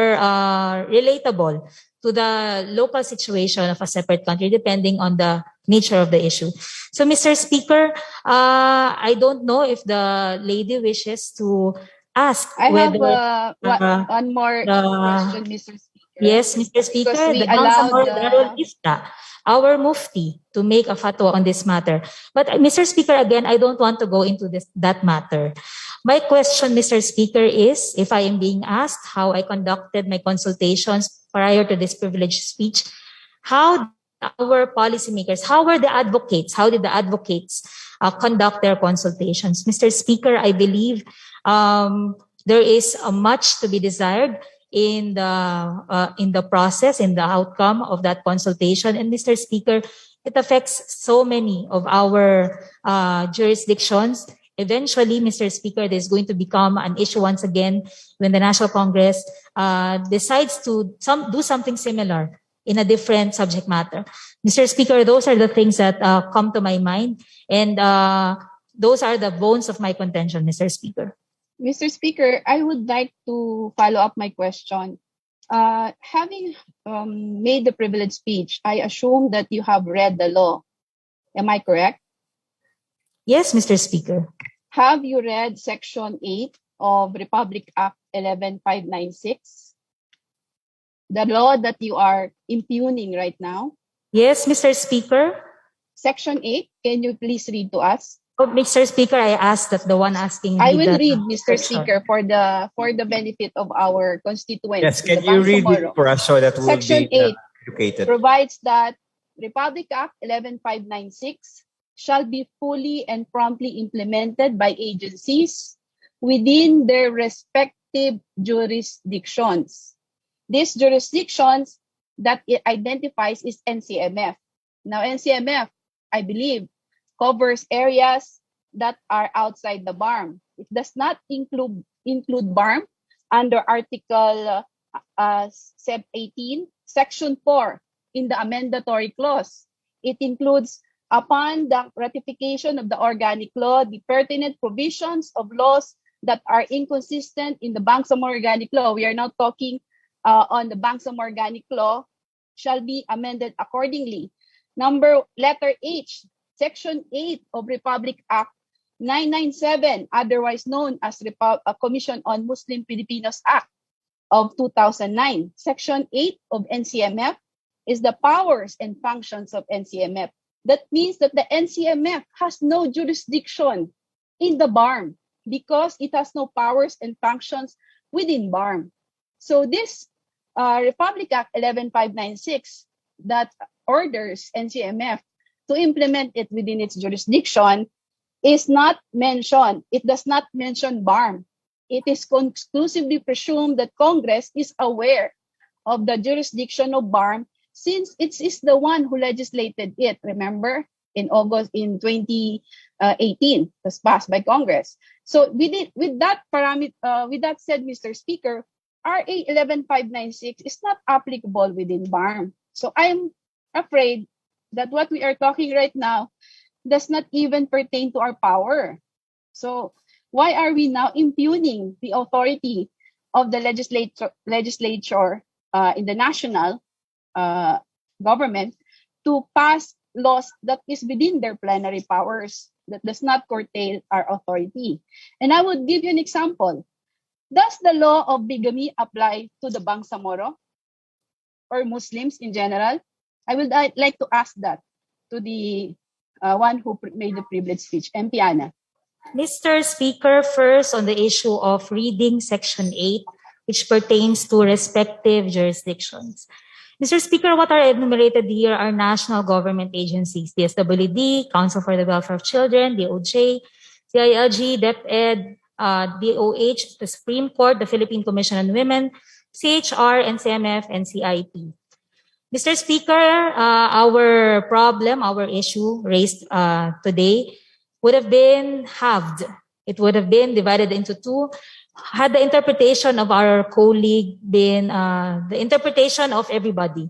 relatable to the local situation of a separate country, depending on the nature of the issue. So, Mr. Speaker, I don't know if the lady wishes to ask I have whether one more question, Mr. Speaker. Yes, Mr. Speaker, Because we the allowed Bangsamoro Darul Ifta, our mufti, to make a fatwa on this matter. But Mr. Speaker, again, I don't want to go into that matter. My question, Mr. Speaker, is, if I am being asked how I conducted my consultations prior to this privileged speech, how did our policymakers, how did the advocates conduct their consultations? Mr. Speaker, I believe there is much to be desired in the process, in the outcome of that consultation. And Mr. Speaker, it affects so many of our jurisdictions. Eventually, Mr. Speaker, this is going to become an issue once again when the National Congress decides to do something similar in a different subject matter. Mr. Speaker, those are the things that come to my mind, and those are the bones of my contention, Mr. Speaker. Mr. Speaker, I would like to follow up my question. Having made the privilege speech, I assume that you have read the law. Am I correct? Yes, Mr. Speaker. Have you read Section 8 of Republic Act 11596? The law that you are impugning right now? Yes, Mr. Speaker. Section 8, can you please read to us? Oh, Mr. Speaker, I asked that the one asking. I will read, Mr. Speaker, for the benefit of our constituents. Yes, can you read it for us so that we'll Section be 8 educated? provides that Republic Act 11596 shall be fully and promptly implemented by agencies within their respective jurisdictions. These jurisdictions that it identifies is NCMF. Now, NCMF, I believe, covers areas that are outside the BARM. It does not include BARM under Article Sub 18, Section 4 in the amendatory clause. It includes, upon the ratification of the organic law, the pertinent provisions of laws that are inconsistent in the Bangsamoro Organic Law. We are now talking on the Bangsamoro Organic Law shall be amended accordingly. Letter H, Section 8 of Republic Act 997, otherwise known as Commission on Muslim Filipinos Act of 2009. Section 8 of NCMF is the powers and functions of NCMF. That means that the NCMF has no jurisdiction in the BARM because it has no powers and functions within BARM. So this Republic Act 11596 that orders NCMF to implement it within its jurisdiction is not mentioned. It does not mention BARM. It is conclusively presumed that Congress is aware of the jurisdiction of BARM since it is the one who legislated it. Remember, in August in 2018, was passed by Congress. So with that said, Mr. Speaker, RA 11596 is not applicable within BARM. So I'm afraid that what we are talking right now does not even pertain to our power. So why are we now impugning the authority of the legislature in the national government to pass laws that is within their plenary powers, that does not curtail our authority? And I would give you an example. Does the law of bigamy apply to the Bangsamoro or Muslims in general? I would like to ask that to the one who made the privilege speech, MP Ana. Mr. Speaker, first on the issue of reading Section 8, which pertains to respective jurisdictions. Mr. Speaker, what are enumerated here are national government agencies, the SWD, Council for the Welfare of Children, DOJ, CILG, DepEd, DOH, the Supreme Court, the Philippine Commission on Women, CHR, NCMF, and CIP. Mr. Speaker, our issue raised today would have been halved. It would have been divided into two had the interpretation of our colleague been the interpretation of everybody.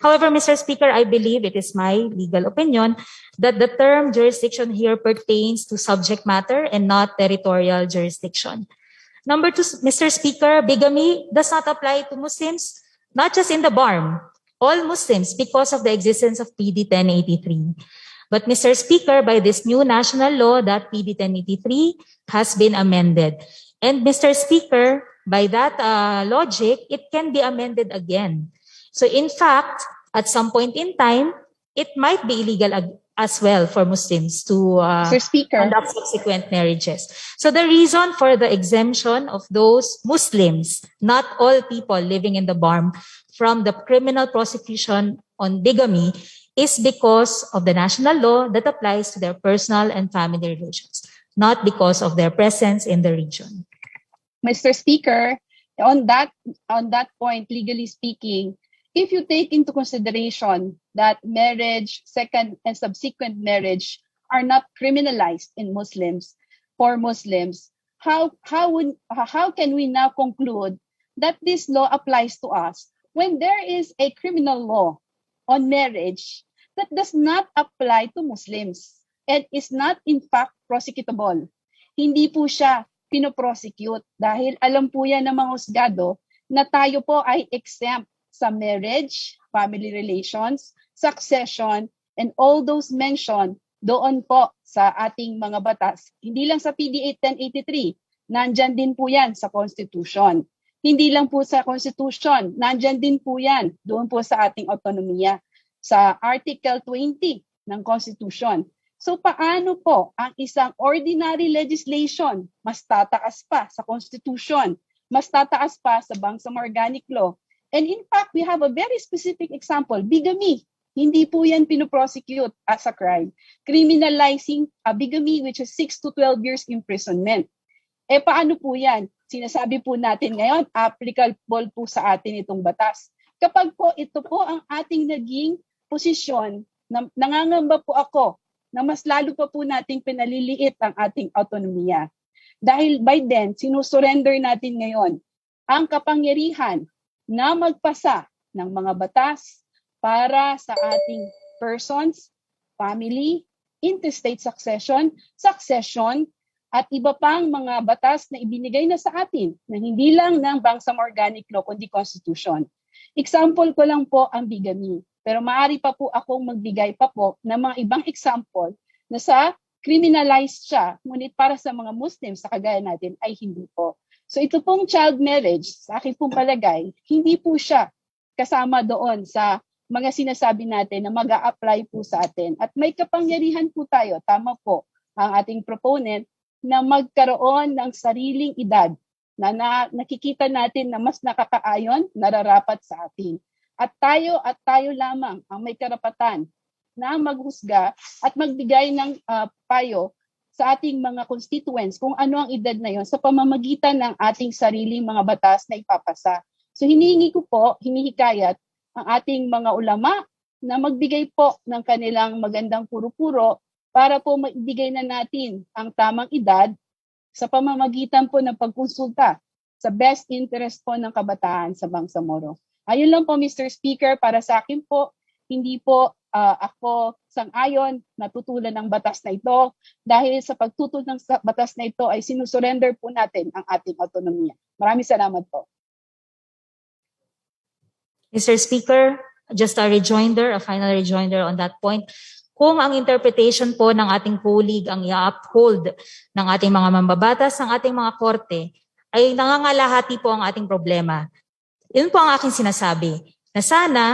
However, Mr. Speaker, I believe it is my legal opinion that the term jurisdiction here pertains to subject matter and not territorial jurisdiction. Number two, Mr. Speaker, bigamy does not apply to Muslims, not just in the BARM, all Muslims because of the existence of PD 1083. But Mr. Speaker, by this new national law, that PD 1083 has been amended. And Mr. Speaker, by that logic, it can be amended again. So in fact, at some point in time, it might be illegal as well for Muslims to conduct subsequent marriages. So the reason for the exemption of those Muslims, not all people living in the BARM, from the criminal prosecution on bigamy is because of the national law that applies to their personal and family relations, not because of their presence in the region. Mr. Speaker, on that point, legally speaking, if you take into consideration that marriage, second and subsequent marriage are not criminalized in Muslims, for Muslims, how can we now conclude that this law applies to us when there is a criminal law on marriage that does not apply to Muslims and is not in fact prosecutable? Hindi po siya pinoprosecute dahil alam po yan ng mga husgado na tayo po ay exempt sa marriage, family relations, succession, and all those mentioned doon po sa ating mga batas. Hindi lang sa PDA 1083, nandyan din po yan sa Constitution. Hindi lang po sa Constitution, nandyan din po yan doon po sa ating autonomiya, sa Article 20 ng Constitution. So paano po ang isang ordinary legislation mas tataas pa sa Constitution, mas tataas pa sa Bangsamoro Organic Law? And in fact, we have a very specific example, bigamy. Hindi po yan pinoprosecute as a crime. Criminalizing a bigamy which is 6 to 12 years imprisonment. Eh paano po yan? Sinasabi po natin ngayon, applicable po sa atin itong batas. Kapag po ito po ang ating naging posisyon, nangangamba po ako na mas lalo pa po nating pinaliliit ang ating autonomiya. Dahil by then, sinusurrender natin ngayon ang kapangyarihan na magpasa ng mga batas para sa ating persons, family, interstate succession, at iba pang mga batas na ibinigay na sa atin na hindi lang ng Bangsamoro Organic Law kundi Constitution. Example ko lang po ang bigamy. Pero maaari pa po akong magbigay pa po ng mga ibang example na sa criminalized siya, ngunit para sa mga Muslims sa kagaya natin ay hindi po. So ito pong child marriage, sa akin pong palagay, hindi po siya kasama doon sa mga sinasabi natin na mag-a-apply po sa atin. At may kapangyarihan po tayo, tama po ang ating proponent, na magkaroon ng sariling edad na nakikita natin na mas nakakaayon, nararapat sa atin. At tayo lamang ang may karapatan na maghusga at magbigay ng payo sa ating mga constituents kung ano ang edad na yon sa pamamagitan ng ating sariling mga batas na ipapasa. So hinihikayat ang ating mga ulama na magbigay po ng kanilang magandang puro-puro para po maibigay na natin ang tamang edad sa pamamagitan po ng pagkonsulta sa best interest po ng kabataan sa Bangsamoro. Ayun lang po, Mr. Speaker, para sa akin po, hindi po ako sang-ayon na tutulan ng batas na ito dahil sa pagtutol ng batas na ito ay sinusurrender po natin ang ating autonomiya. Maraming salamat po. Mr. Speaker, just a final rejoinder on that point. Kung ang interpretation po ng ating colleague ang i-uphold ng ating mga mambabatas, ng ating mga korte, ay nangangalahati po ang ating problema. Yun po ang aking sinasabi, na sana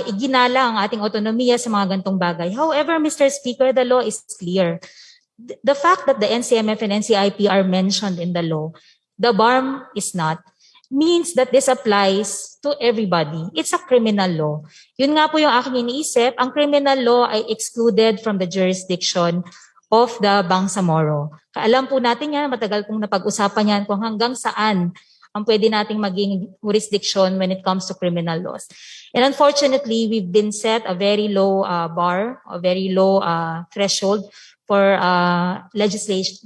iginala ang ating autonomiya sa mga gantong bagay. However, Mr. Speaker, the law is clear. The fact that the NCMF and NCIP are mentioned in the law, the BARM is not, means that this applies to everybody. It's a criminal law. Yun nga po yung aking iniisip, ang criminal law ay excluded from the jurisdiction of the Bangsamoro. Alam po natin yan, matagal pong napag-usapan yan kung hanggang saan ang pwede nating maging jurisdiction when it comes to criminal laws. And unfortunately, we've been set a very low bar, a very low threshold for legislation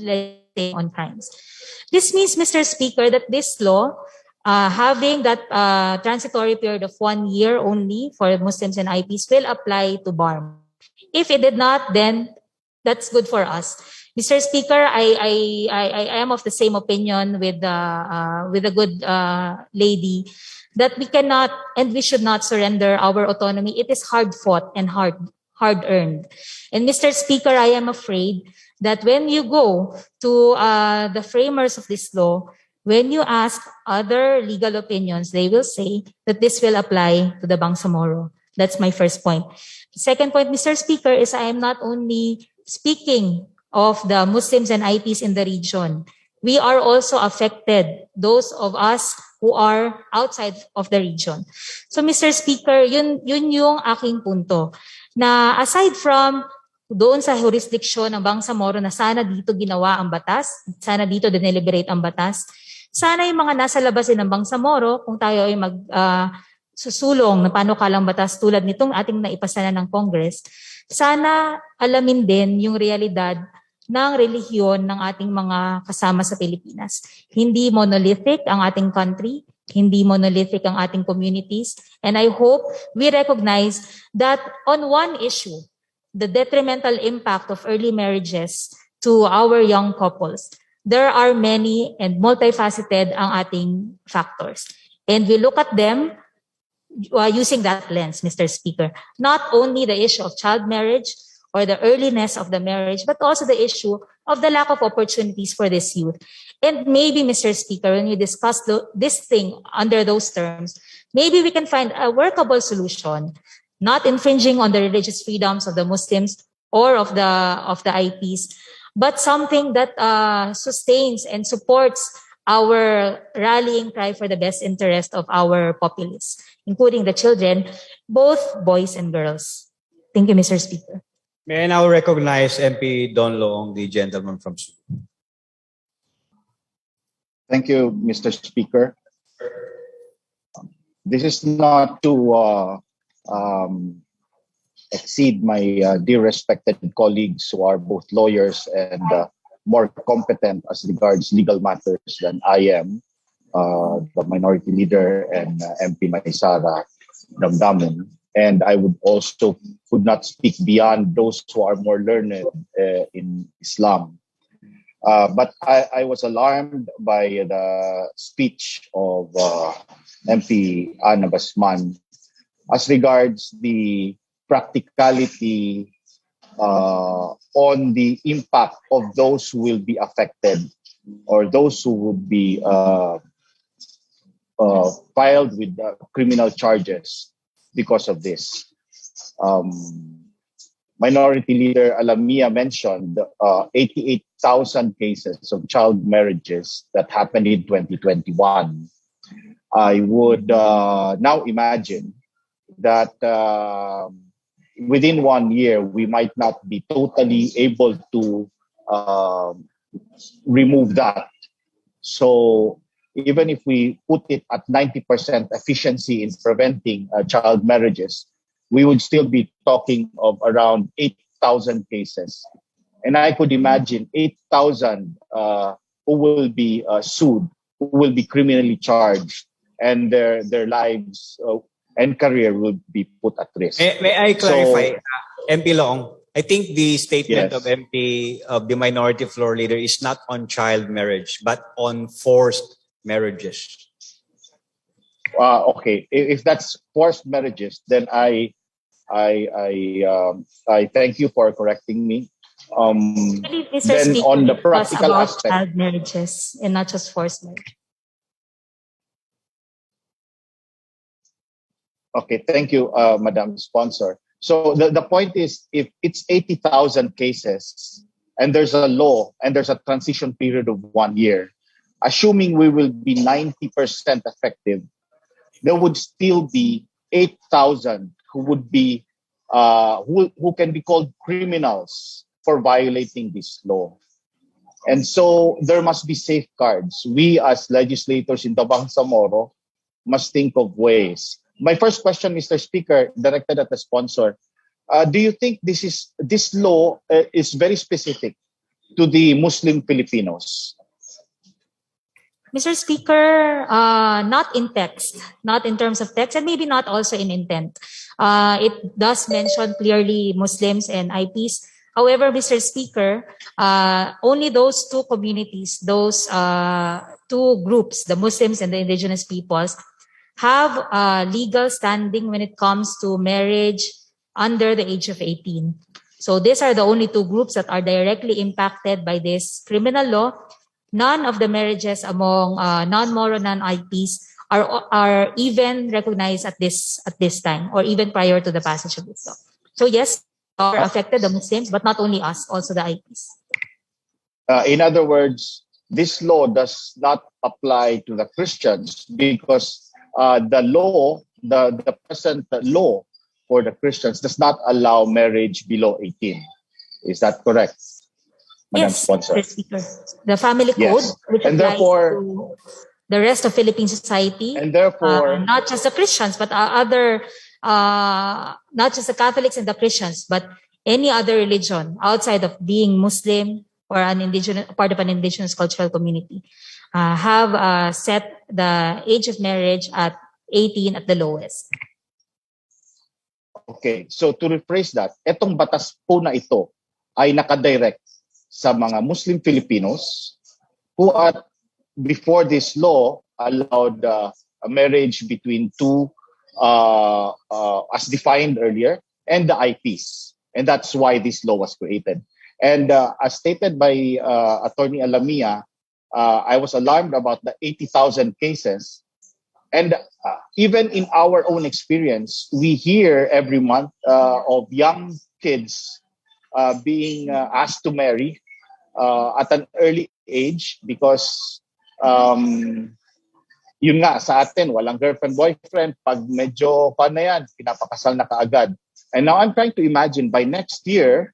on crimes. This means, Mr. Speaker, that this law, having that transitory period of 1 year only for Muslims and IPs will apply to BARM. If it did not, then that's good for us. Mr. Speaker, I am of the same opinion with the good lady that we cannot and we should not surrender our autonomy. It is hard fought and hard earned. And Mr. Speaker, I am afraid that when you go to the framers of this law, when you ask other legal opinions, they will say that this will apply to the Bangsamoro. That's my first point. The second point, Mr. Speaker, is I am not only speaking of the Muslims and IPs in the region. We are also affected, those of us who are outside of the region. So, Mr. Speaker, yun yung aking punto. Na aside from doon sa jurisdiction ng Bangsamoro na sana dito ginawa ang batas, sana dito dineliberate ang batas, sana yung mga nasa labasin ng Bangsamoro, kung tayo ay susulong na panukalang batas tulad nitong ating naipasa na ng Congress, sana alamin din yung realidad ng relihiyon ng ating mga kasama sa Pilipinas. Hindi monolithic ang ating country, hindi monolithic ang ating communities, and I hope we recognize that on one issue, the detrimental impact of early marriages to our young couples, there are many and multifaceted ang ating factors. And we look at them using that lens, Mr. Speaker. Not only the issue of child marriage or the earliness of the marriage, but also the issue of the lack of opportunities for this youth. And maybe, Mr. Speaker, when you discuss this thing under those terms, maybe we can find a workable solution, not infringing on the religious freedoms of the Muslims or of the IPs, but something that sustains and supports our rallying cry for the best interest of our populace, including the children, both boys and girls. Thank you, Mr. Speaker. May I now recognize MP Don Loong, the gentleman from Subo. Thank you, Mr. Speaker. This is not to exceed my dear respected colleagues who are both lawyers and more competent as regards legal matters than I am. the minority leader and MP Maisara Damdamin. And I would not speak beyond those who are more learned in Islam. But I was alarmed by the speech of MP Ana Basman as regards the practicality on the impact of those who will be affected or those who would be filed with criminal charges because of this. Minority Leader Alamia mentioned 88,000 cases of child marriages that happened in 2021. I would now imagine that within 1 year, we might not be totally able to remove that. So even if we put it at 90% efficiency in preventing child marriages, we would still be talking of around 8,000 cases. And I could imagine 8,000 who will be sued, who will be criminally charged, and their lives and career will be put at risk. May I clarify, MP Long? I think the statement Yes. of MP of the minority floor leader is not on child marriage, but on forced marriages. Okay, if that's forced marriages, then I thank you for correcting me. Mr. Then Speaker, on the it was practical about aspect, child marriages and not just forced marriage. okay, thank you, Madam Sponsor. So the point is, if it's 80,000 cases and there's a law and there's a transition period of 1 year, assuming we will be 90% effective, there would still be 8,000 who would be who can be called criminals for violating this law. And so there must be safeguards. We as legislators in the Bangsamoro must think of ways. My first question, Mr. Speaker, directed at the sponsor, do you think this law is very specific to the Muslim Filipinos? Mr. Speaker, not in text, not in terms of text, and maybe not also in intent. It does mention clearly Muslims and IPs. However, Mr. Speaker, only those two communities, those two groups, the Muslims and the indigenous peoples, have legal standing when it comes to marriage under the age of 18. So these are the only two groups that are directly impacted by this criminal law. None of the marriages among non-Moro, non-IPs are even recognized at this time, or even prior to the passage of this law. So yes, are affected the Muslims, but not only us, also the IPs. In other words, this law does not apply to the Christians because the law, the present law for the Christians does not allow marriage below 18. Is that correct, Madam Yes, Sponsor? Mr. Speaker. The family code, which And applies therefore, to the rest of Philippine society, and therefore, not just the Christians, but not just the Catholics and the Christians, but any other religion outside of being Muslim or an indigenous part of an indigenous cultural community, have set the age of marriage at 18 at the lowest. okay, so to rephrase that, etong batas po na ito ay nakadirect sa mga Muslim Filipinos who are, before this law, allowed a marriage between two, as defined earlier, and the IPs. And that's why this law was created. And as stated by Attorney Alamia, I was alarmed about the 80,000 cases. And even in our own experience, we hear every month of young kids being asked to marry at an early age because yun nga, sa atin, walang girlfriend, boyfriend. Pag medyo pa na yan, pinapakasal na kaagad. And now I'm trying to imagine by next year,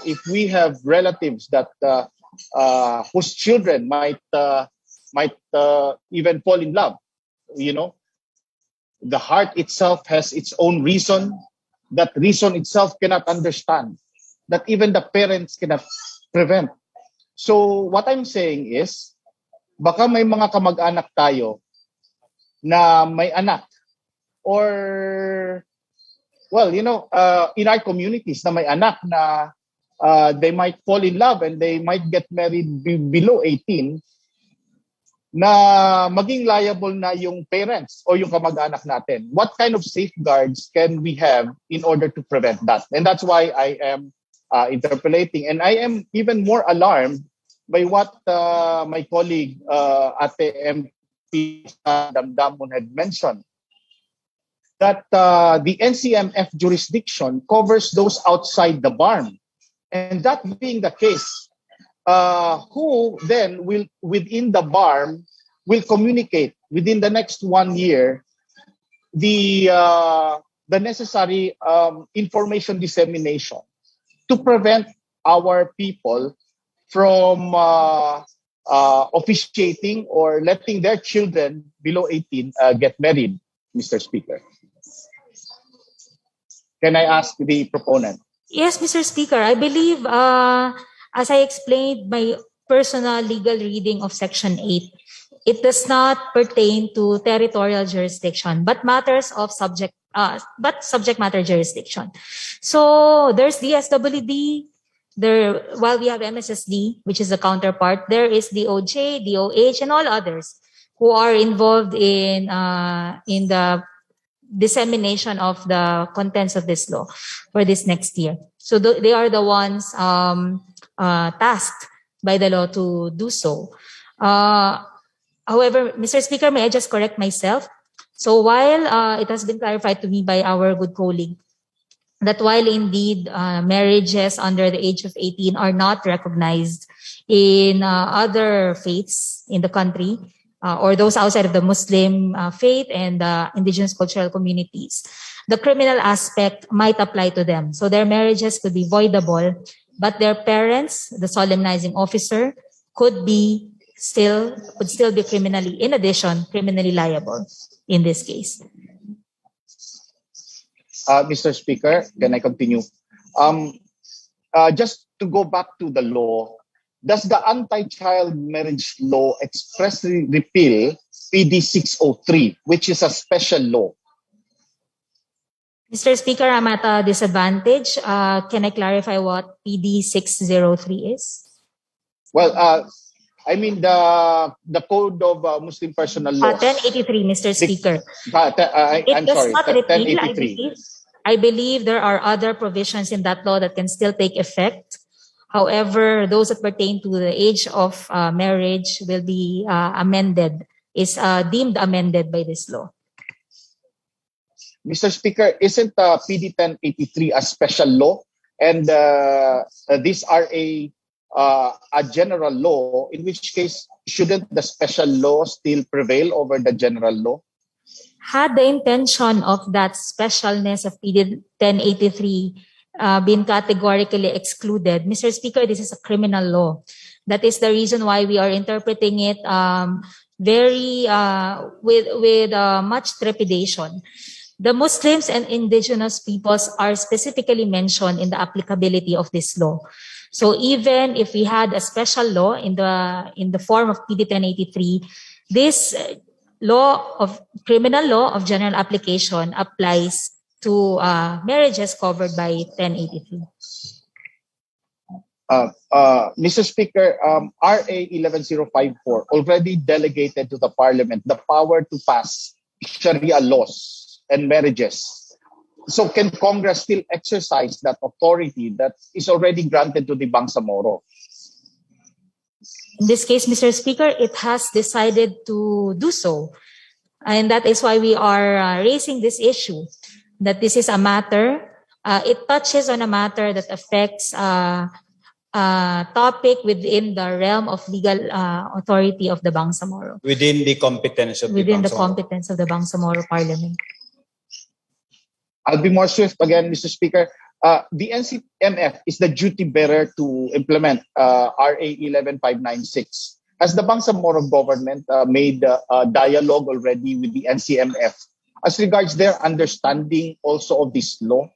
if we have relatives that whose children might even fall in love, you know, the heart itself has its own reason. That reason itself cannot understand. That even the parents cannot prevent. So what I'm saying is, baka may mga kamag-anak tayo na may anak or, well, in our communities na may anak na they might fall in love and they might get married below 18, na maging liable na yung parents o yung kamag-anak natin. What kind of safeguards can we have in order to prevent that? And that's why I am interpolating. And I am even more alarmed by what my colleague Ate MP Damdamun had mentioned, that the NCMF jurisdiction covers those outside the barn. And that being the case, who then will, within the barn, will communicate within the next 1 year the necessary information dissemination to prevent our people from officiating or letting their children below 18 get married, Mr. Speaker? Can I ask the proponent? Yes, Mr. Speaker. I believe, as I explained, my personal legal reading of Section 8, it does not pertain to territorial jurisdiction, but matters of subject matter jurisdiction. So there's DSWD. While we have MSSD, which is the counterpart, there is DOJ, DOH, and all others who are involved in the dissemination of the contents of this law for this next year. So they are the ones tasked by the law to do so. However, Mr. Speaker, may I just correct myself? So while it has been clarified to me by our good colleague that while indeed marriages under the age of 18 are not recognized in other faiths in the country, or those outside of the Muslim faith and indigenous cultural communities, the criminal aspect might apply to them. So their marriages could be voidable, but their parents, the solemnizing officer, could still be criminally liable in this case. Mr. Speaker, can I continue? Just to go back to the law, does the anti-child marriage law expressly repeal PD 603, which is a special law? Mr. Speaker, I'm at a disadvantage. Can I clarify what PD 603 is? Well, I mean the Code of Muslim Personal Laws. 1083, Mr. Speaker. I'm sorry, not repeal, 1083. I believe there are other provisions in that law that can still take effect. However, those that pertain to the age of marriage will be deemed amended by this law. Mr. Speaker, isn't PD 1083 a special law? And these are a general law, in which case, shouldn't the special law still prevail over the general law? Had the intention of that specialness of PD 1083 been categorically excluded, Mr. Speaker, this is a criminal law. That is the reason why we are interpreting it with much trepidation. The Muslims and indigenous peoples are specifically mentioned in the applicability of this law. So even if we had a special law in the form of PD 1083, this criminal law of general application applies to marriages covered by 1083. Mr. Speaker, RA 11054 already delegated to the Parliament the power to pass Sharia laws and marriages. So can Congress still exercise that authority that is already granted to the Bangsamoro? In this case, Mr. Speaker, it has decided to do so. And that is why we are raising this issue, that this is a matter, it touches on a matter that affects a topic within the realm of legal authority of the Bangsamoro. Within the competence of the Bangsamoro Parliament. I'll be more swift again, Mr. Speaker. The NCMF is the duty bearer to implement RA 11596. Has the Bangsamoro government made a dialogue already with the NCMF as regards their understanding also of this law?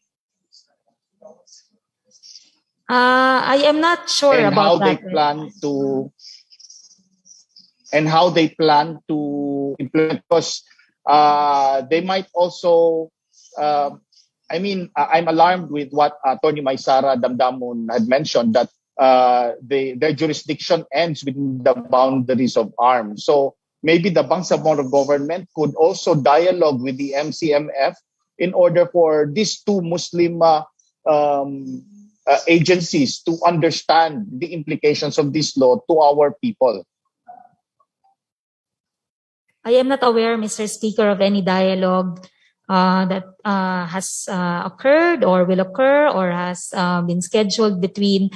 I am not sure and about how that. They plan to. and how they plan to implement, because they might also, I'm alarmed with what Attorney Maysara Damdamun had mentioned, that their jurisdiction ends within the boundaries of arms. So maybe the Bangsamoro government could also dialogue with the MCMF in order for these two Muslim agencies to understand the implications of this law to our people. I am not aware, Mr. Speaker, of any dialogue that has occurred or will occur or has been scheduled between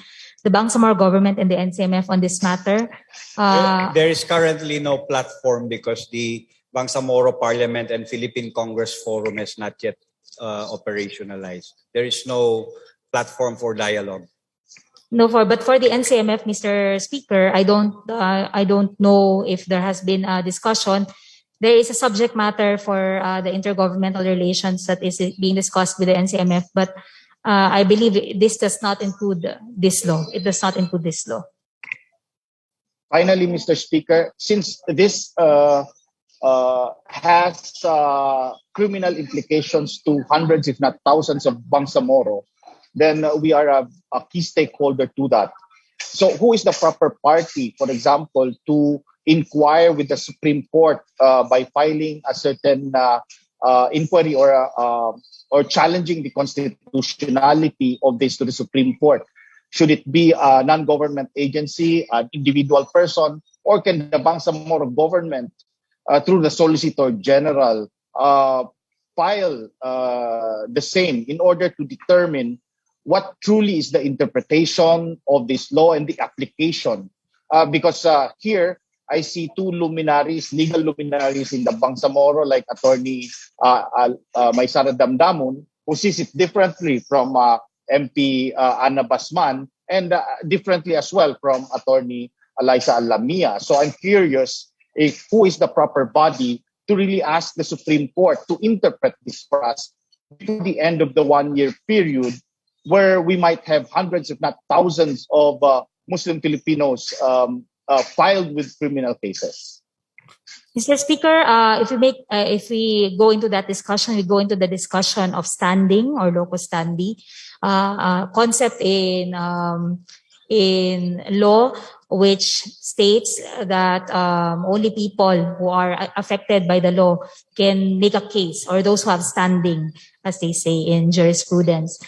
the Bangsamoro government and the NCMF on this matter. There is currently no platform because the Bangsamoro Parliament and Philippine Congress Forum is not yet operationalized. There is no platform for dialogue. No, but for the NCMF, Mr. Speaker, I don't know if there has been a discussion. There is a subject matter for the intergovernmental relations that is being discussed with the NCMF, but I believe this does not include this law. It does not include this law. Finally, Mr. Speaker, since this has criminal implications to hundreds, if not thousands, of Bangsamoro, then we are a key stakeholder to that. So who is the proper party, for example, to inquire with the Supreme Court by filing a certain inquiry or challenging the constitutionality of this to the Supreme Court? Should it be a non-government agency, an individual person, or can the Bangsamoro government, through the Solicitor General, file the same in order to determine what truly is the interpretation of this law and the application? Because here, I see two luminaries, legal luminaries in the Bangsamoro, like Attorney Maysara Damdamun, who sees it differently from MP Ana Basman, and differently as well from Attorney Eliza Alamia. So I'm curious if who is the proper body to really ask the Supreme Court to interpret this for us before the end of the 1-year period, where we might have hundreds, if not thousands, of Muslim Filipinos filed with criminal cases. Mr. Speaker, if we go into that discussion, we go into the discussion of standing or locus standi, concept in law, which states that only people who are affected by the law can make a case, or those who have standing, as they say in jurisprudence.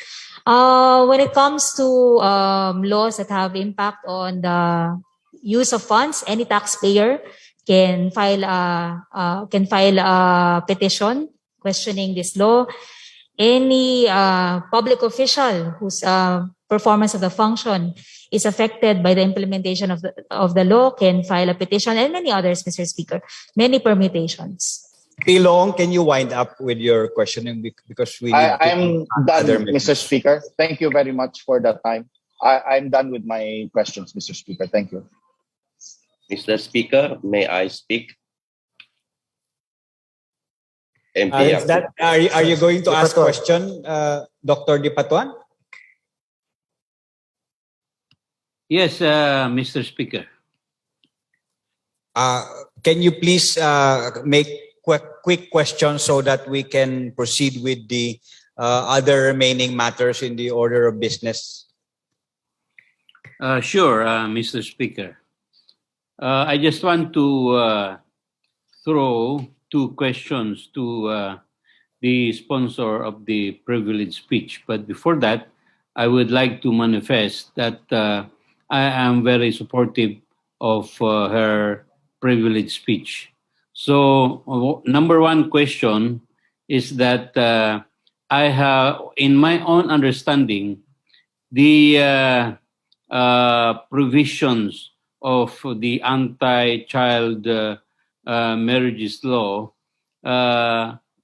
When it comes to laws that have impact on the use of funds, any taxpayer can file a petition questioning this law. Any public official whose performance of the function is affected by the implementation of the law can file a petition, and many others, Mr. Speaker, many permutations. Pilong, can you wind up with your questioning, because we need I'm done, Mr. Speaker. Thank you very much for that time. I'm done with my questions, Mr. Speaker. Thank you. Mr. Speaker, may I speak? MP are you going to ask question, Dr. Dipatuan? Yes, Mr. Speaker. Can you please make quick questions so that we can proceed with the other remaining matters in the order of business? Sure, Mr. Speaker. I just want to throw two questions to the sponsor of the privileged speech. But before that, I would like to manifest that I am very supportive of her privileged speech. So, number one question is that I have, in my own understanding, the provisions of the anti-child marriages law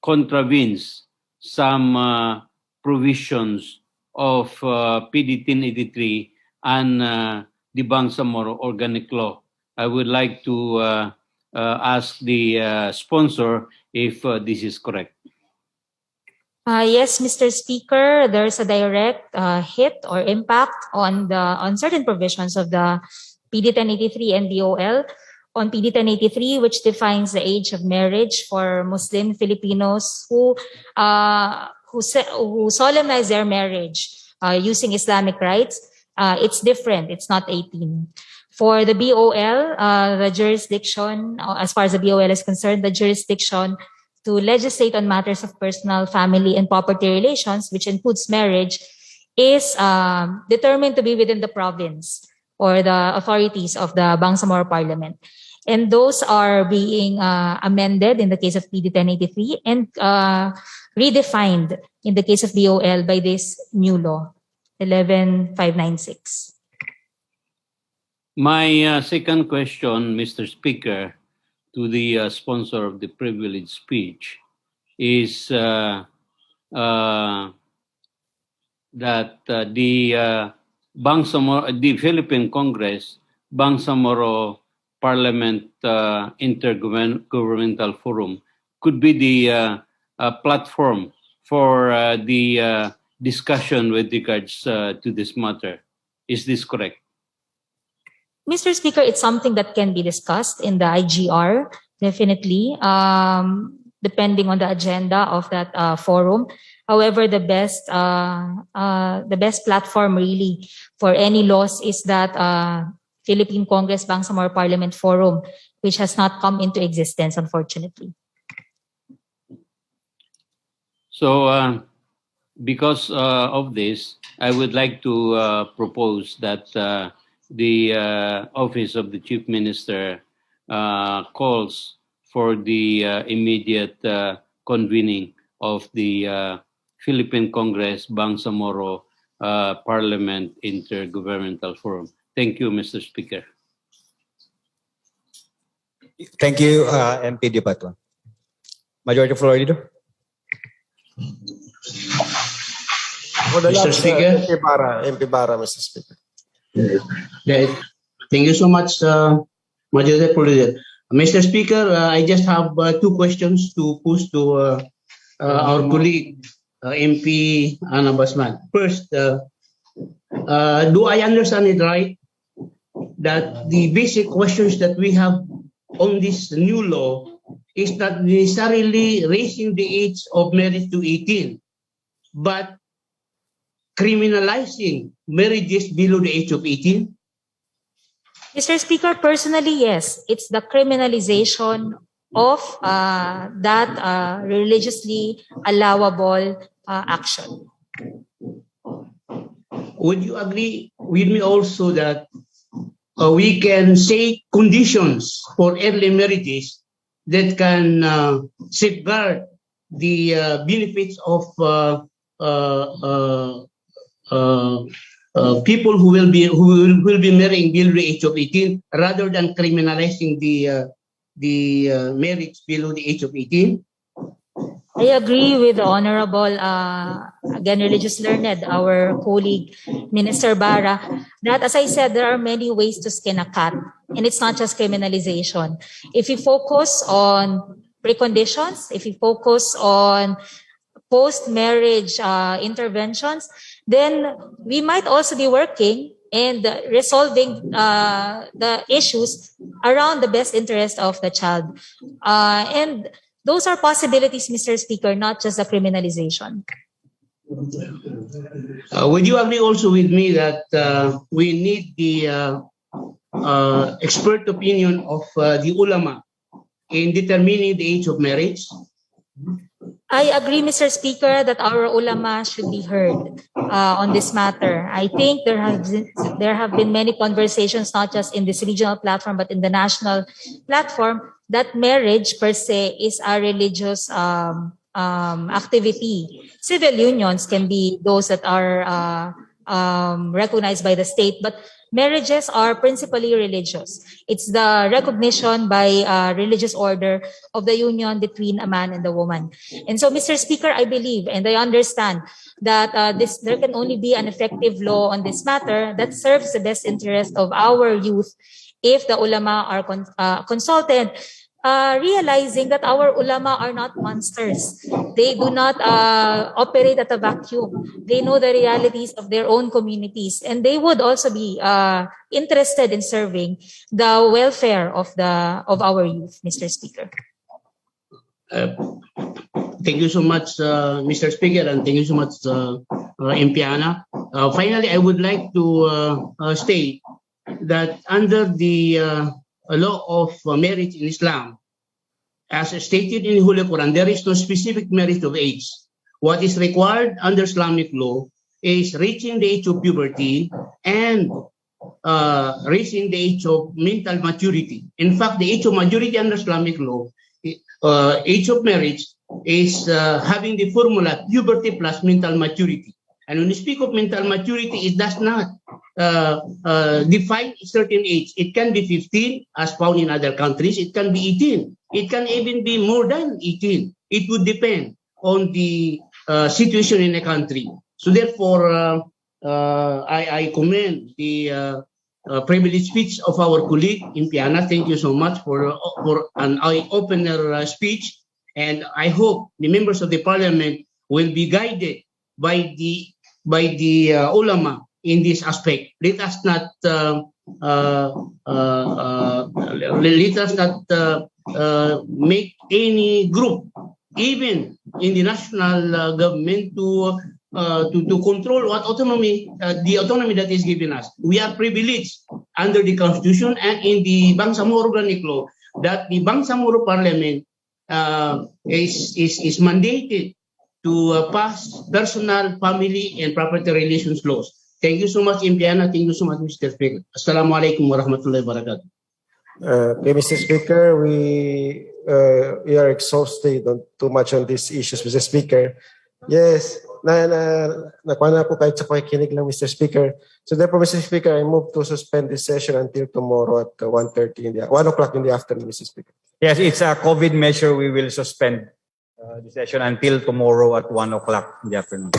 contravenes some provisions of PD 1083 and the Bangsamoro Organic Law. I would like to ask the sponsor if this is correct. Yes, Mr. Speaker, there's a direct hit or impact on certain provisions of the PD 1083 and DOL, on PD 1083, which defines the age of marriage for Muslim Filipinos who solemnize their marriage using Islamic rites. It's different. It's not 18. For the BOL, the jurisdiction, as far as the BOL is concerned, the jurisdiction to legislate on matters of personal, family, and property relations, which includes marriage, is determined to be within the province or the authorities of the Bangsamoro Parliament. And those are being amended in the case of PD 1083 and redefined in the case of BOL by this new law, 11596. My second question, Mr. Speaker, to the sponsor of the privileged speech is that the Philippine Congress, Bangsamoro Parliament Intergovernmental Forum could be the platform for the discussion with regards to this matter. Is this correct? Mr. Speaker, it's something that can be discussed in the IGR, definitely, depending on the agenda of that forum. However, the best platform really for any laws is that Philippine Congress Bangsamoro Parliament Forum, which has not come into existence, unfortunately. So, because of this, I would like to propose that the Office of the Chief Minister calls for the immediate convening of the Philippine Congress Bangsamoro Parliament Intergovernmental Forum. Thank you, Mr. Speaker. Thank you, MP Dipatwa. Majority Floor Leader. Mr. Speaker. MP Bara, Mr. Speaker. Thank you so much, Majority Floor Leader. Mr. Speaker, I just have two questions to pose to our colleague, MP Ana Basman. First, do I understand it right that the basic questions that we have on this new law is not necessarily raising the age of marriage to 18, but criminalizing marriages below the age of 18? Mr. Speaker, personally, yes. It's the criminalization of that religiously allowable action. Would you agree with me also that we can say conditions for early marriages that can safeguard the benefits of people who will be marrying below the age of 18, rather than criminalizing the marriage below the age of 18? I agree with the Honorable, again, religious learned, our colleague, Minister Bara, that as I said, there are many ways to skin a cat, and it's not just criminalization. If you focus on preconditions, if you focus on post-marriage interventions, then we might also be working and resolving the issues around the best interest of the child. And those are possibilities, Mr. Speaker, not just the criminalization. Would you agree also with me that we need the expert opinion of the ulama in determining the age of marriage? I agree, Mr. Speaker, that our ulama should be heard on this matter. I think there have been many conversations, not just in this regional platform, but in the national platform, that marriage per se is a religious activity. Civil unions can be those that are recognized by the state, but marriages are principally religious. It's the recognition by religious order of the union between a man and a woman. And so, Mr. Speaker, I believe and I understand that there can only be an effective law on this matter that serves the best interest of our youth if the ulama are consulted, realizing that our ulama are not monsters. They do not operate at a vacuum. They know the realities of their own communities, and they would also be interested in serving the welfare of our youth, Mr. Speaker. Thank you so much, Mr. Speaker, and thank you so much, MP Ana. Finally, I would like to state that under the law of marriage in Islam, as stated in the Holy Quran, there is no specific merit of age. What is required under Islamic law is reaching the age of puberty and reaching the age of mental maturity. In fact, the age of majority under Islamic law, age of marriage, is having the formula puberty plus mental maturity. And when you speak of mental maturity, it does not define a certain age. It can be 15, as found in other countries. It can be 18. It can even be more than 18. It would depend on the situation in a country. So therefore, I commend the privileged speech of our colleague in Piana. Thank you so much for an eye-opener speech. And I hope the members of the parliament will be guided by the ulama in this aspect. Let us not make any group, even in the national government, to control what autonomy, the autonomy that is given us. We are privileged under the Constitution and in the Bangsamoro Organic Law that the Bangsamoro Parliament is mandated to pass personal, family, and property relations laws. Thank you so much, Impiana. Thank you so much, Mr. Speaker. Assalamualaikum warahmatullahi wabarakatuh. Okay, Mr. Speaker, we are exhausted on too much on these issues, Mr. Speaker. Yes, nakuha na po kahit sa pakikinig lang, Mr. Speaker. So therefore, Mr. Speaker, I move to suspend this session until tomorrow at 1 o'clock in the afternoon, Mr. Speaker. Yes, it's a COVID measure. We will suspend the session until tomorrow at 1 o'clock in the afternoon.